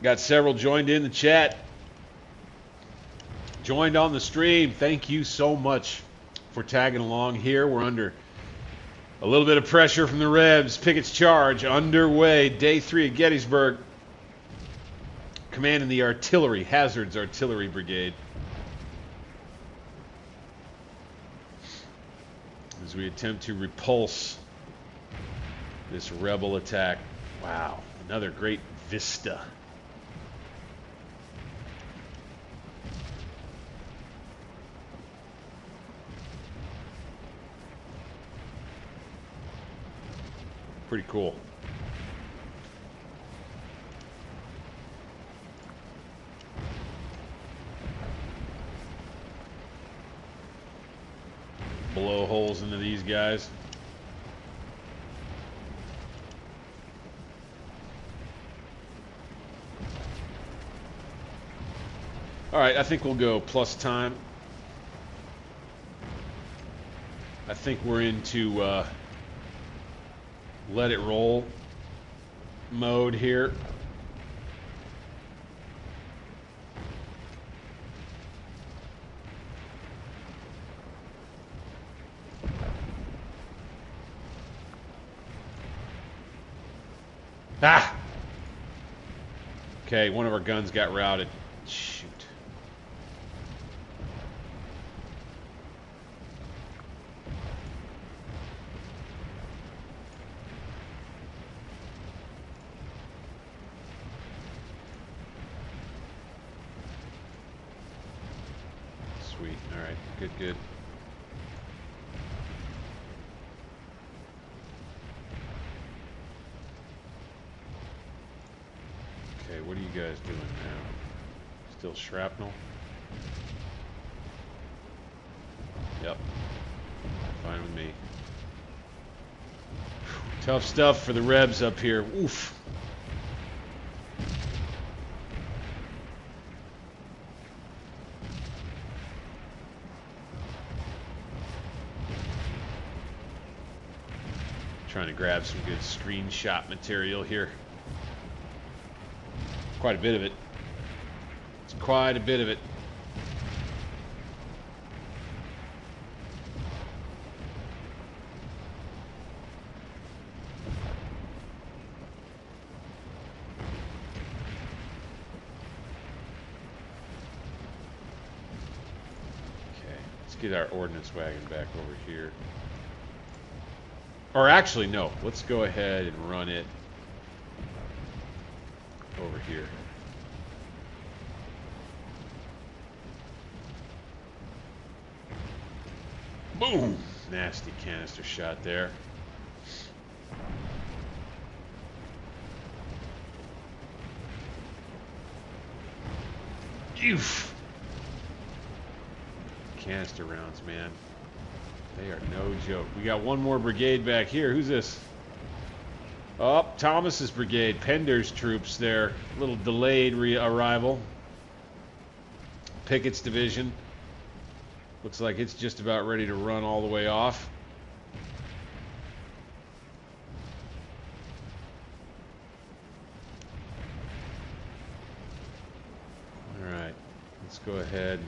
Got several joined in the chat. Joined on the stream. Thank you so much for tagging along here. We're under a little bit of pressure from the Rebs. Pickett's charge underway. Day 3 at Gettysburg. Commanding the artillery, Hazard's Artillery Brigade. As we attempt to repulse this rebel attack. Wow, another great vista. Pretty cool. blow holes into these guys. All right, I think we'll go plus time. I think we're into let it roll mode here. Ah! Okay, one of our guns got routed. Shoot. Sweet. All right. Good, good. Okay, what are you guys doing now? Still shrapnel? Yep. Fine with me. Tough stuff for the Rebs up here. Oof. Trying to grab some good screenshot material here. Quite a bit of it. It's quite a bit of it. Okay, let's get our ordnance wagon back over here. Or actually, no. Let's go ahead and run it over here. Boom! Nasty canister shot there. Oof! Canister rounds, man. They are no joke. We got one more brigade back here. Who's this? Oh, Thomas's brigade. Pender's troops there. A little delayed arrival. Pickett's division. Looks like it's just about ready to run all the way off. All right. Let's go ahead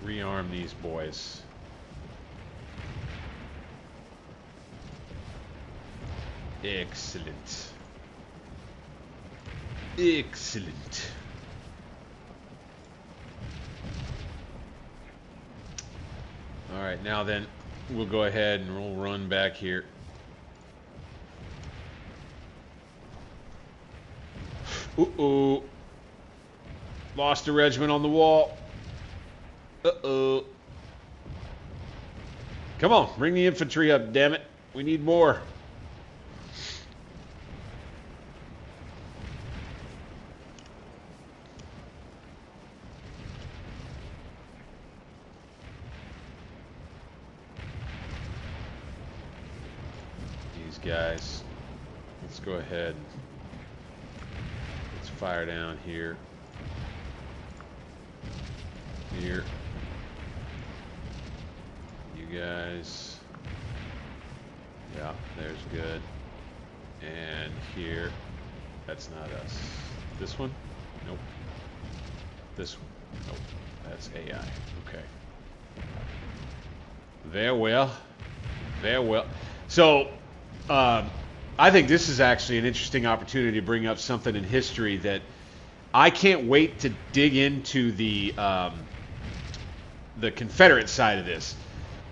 and rearm these boys. Excellent. Excellent. All right, now then, we'll go ahead and we'll run back here. Uh-oh. Lost a regiment on the wall. Uh-oh. Come on, bring the infantry up, damn it. We need more. Guys, let's go ahead. Let's fire down here. Here. You guys. Yeah, there's good. And here. That's not us. This one? Nope. This one? Nope. That's AI. Okay. Very well. Very well. So, I think this is actually an interesting opportunity to bring up something in history that I can't wait to dig into the Confederate side of this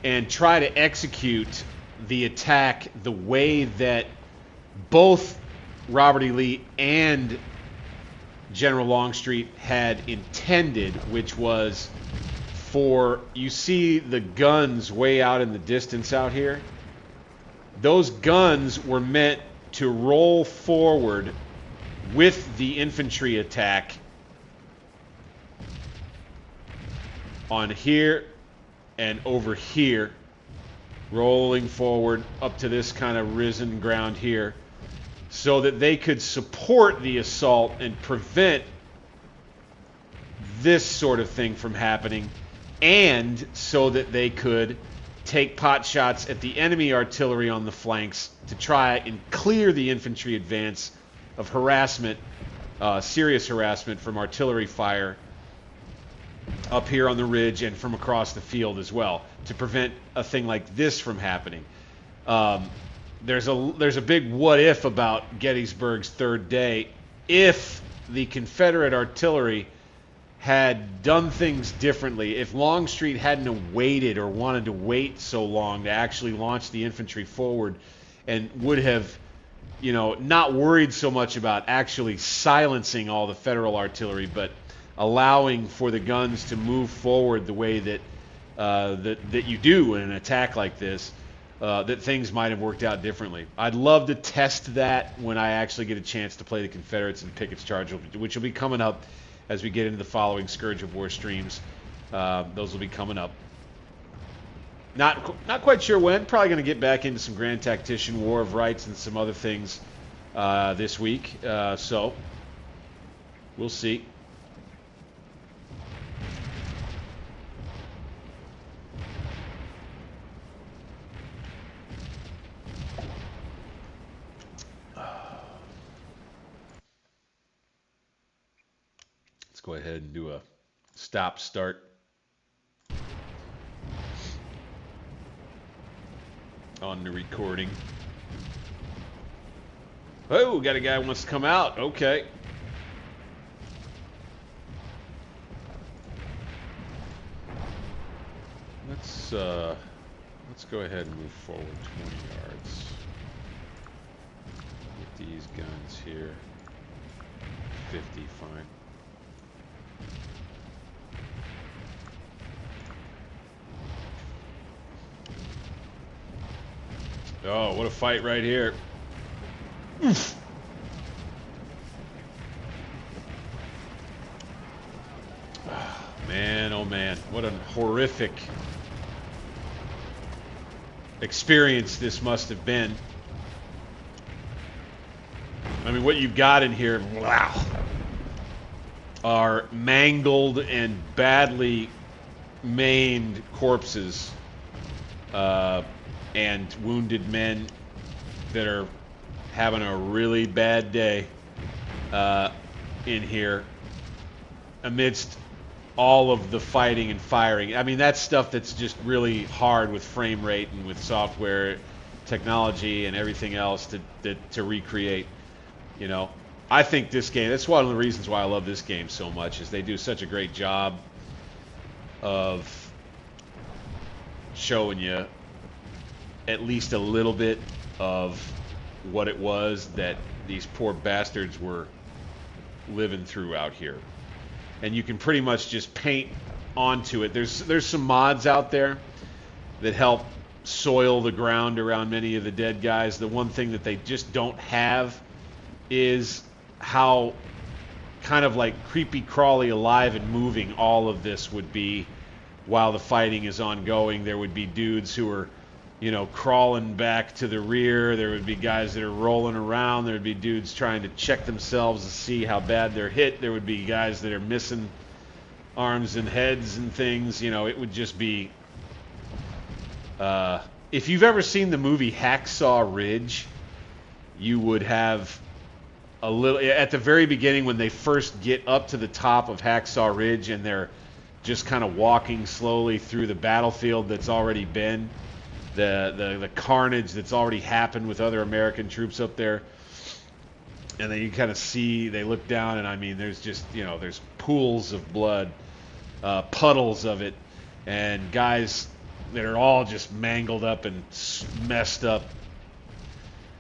and try to execute the attack the way that both Robert E. Lee and General Longstreet had intended, which was for, you see the guns way out in the distance out here? Those guns were meant to roll forward with the infantry attack on here and over here rolling forward up to this kind of risen ground here, so that they could support the assault and prevent this sort of thing from happening, and so that they could take pot shots at the enemy artillery on the flanks to try and clear the infantry advance of harassment, serious harassment from artillery fire up here on the ridge and from across the field as well, to prevent a thing like this from happening. There's a big what if about Gettysburg's third day. If the Confederate artillery had done things differently, if Longstreet hadn't waited or wanted to wait so long to actually launch the infantry forward, and would have, you know, not worried so much about actually silencing all the Federal artillery, but allowing for the guns to move forward the way that that you do in an attack like this, that things might have worked out differently. I'd love to test that when I actually get a chance to play the Confederates and Pickett's charge, which will be coming up as we get into the following Scourge of War streams. Those will be coming up. Not quite sure when. Probably going to get back into some Grand Tactician, War of Rights, and some other things this week. So we'll see. Let's go ahead and do a stop start on the recording. Oh, got a guy who wants to come out. Okay. Let's go ahead and move forward 20 yards. Get these guns here. 50, fine. Oh, what a fight right here. Oof. Oh, man, oh man. What a horrific experience this must have been. I mean, what you've got in here, wow, are mangled and badly maimed corpses. And wounded men that are having a really bad day in here amidst all of the fighting and firing. I mean, that's stuff that's just really hard with frame rate and with software technology and everything else to recreate. You know, I think this game, that's one of the reasons why I love this game so much, is they do such a great job of showing you at least a little bit of what it was that these poor bastards were living through out here. And you can pretty much just paint onto it. There's some mods out there that help soil the ground around many of the dead guys. The one thing that they just don't have is how kind of like creepy crawly alive and moving all of this would be while the fighting is ongoing. There would be dudes who are, you know, crawling back to the rear. There would be guys that are rolling around. There would be dudes trying to check themselves to see how bad they're hit. There would be guys that are missing arms and heads and things. You know, it would just be... if you've ever seen the movie Hacksaw Ridge, you would have a little... At the very beginning, when they first get up to the top of Hacksaw Ridge and they're just kind of walking slowly through the battlefield that's already been... The carnage that's already happened with other American troops up there, and then you kind of see, they look down, and I mean, there's just, you know, there's pools of blood, puddles of it, and guys that are all just mangled up and messed up.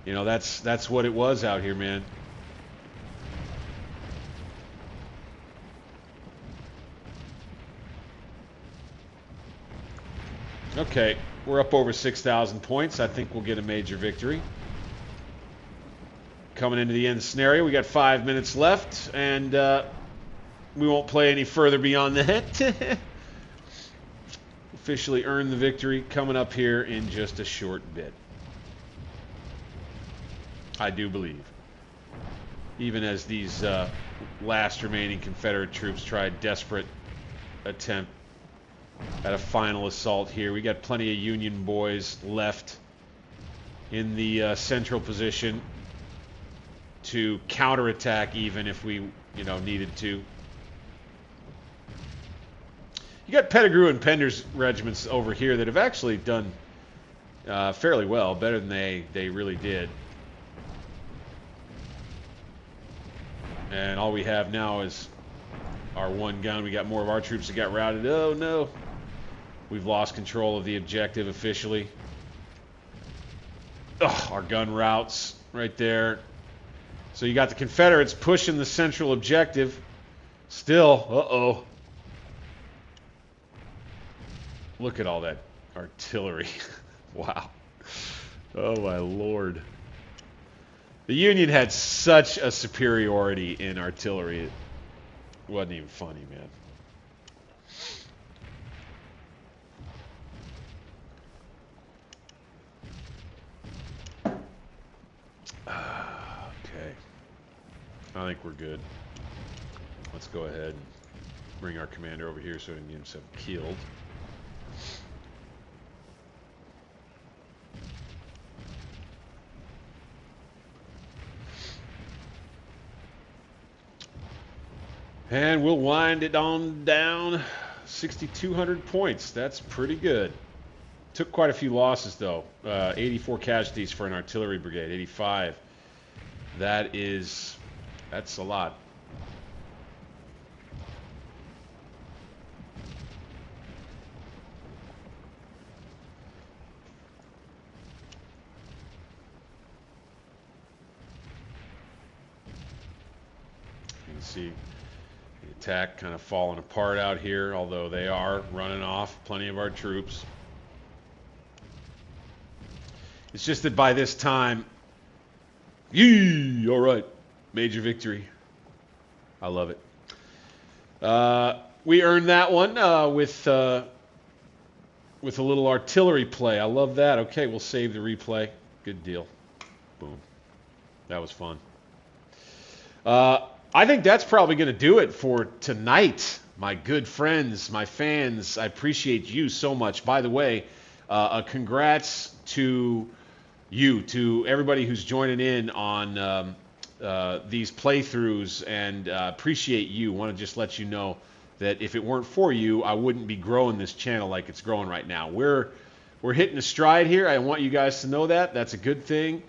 You know, that's what it was out here, man. Okay. We're up over 6,000 points. I think we'll get a major victory. Coming into the end scenario, we got 5 minutes left, and we won't play any further beyond that. officially earn the victory coming up here in just a short bit. I do believe. Even as these last remaining Confederate troops try a desperate attempt at a final assault here. We got plenty of Union boys left in the central position to counterattack even if we, needed to. You got Pettigrew and Pender's regiments over here that have actually done fairly well, better than they really did. And all we have now is our one gun. We got more of our troops that got routed. Oh no. We've lost control of the objective officially. Ugh, our gun routes right there. So you got the Confederates pushing the central objective. Still, uh-oh. Look at all that artillery. Wow. Oh my Lord. The Union had such a superiority in artillery. It wasn't even funny, man. Okay. I think we're good. Let's go ahead and bring our commander over here so he can get himself killed. And we'll wind it on down. 6,200 points. That's pretty good. Took quite a few losses, though. 84 casualties for an artillery brigade. 85. That's a lot. You can see attack kind of falling apart out here, although they are running off plenty of our troops. It's just that by this time, all right, major victory. I love it. We earned that one with a little artillery play. I love that. Okay, we'll save the replay. Good deal. Boom. That was fun. I think that's probably going to do it for tonight, my good friends, my fans. I appreciate you so much. By the way, congrats to you, to everybody who's joining in on these playthroughs, and appreciate you. Want to just let you know that if it weren't for you, I wouldn't be growing this channel like it's growing right now. We're hitting a stride here. I want you guys to know that. That's a good thing.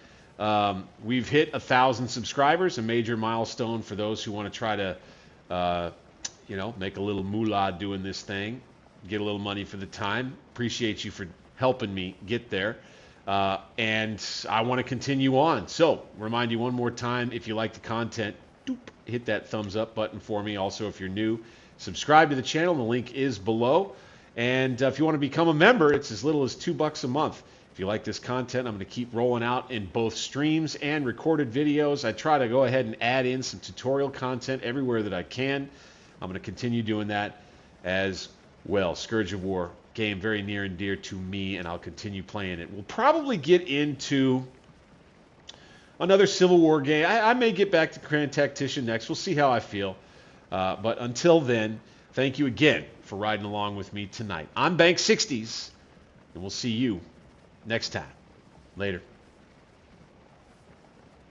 We've hit 1,000 subscribers, a major milestone for those who want to try to, make a little moolah doing this thing, get a little money for the time. Appreciate you for helping me get there. And I want to continue on. So, remind you one more time, if you like the content, hit that thumbs up button for me. Also, if you're new, subscribe to the channel. The link is below. And if you want to become a member, it's as little as $2 a month. If you like this content, I'm going to keep rolling out in both streams and recorded videos. I try to go ahead and add in some tutorial content everywhere that I can. I'm going to continue doing that as well. Scourge of War, game very near and dear to me, and I'll continue playing it. We'll probably get into another Civil War game. I may get back to Grand Tactician next. We'll see how I feel. But until then, thank you again for riding along with me tonight. I'm Bank 60s, and we'll see you next time. Later.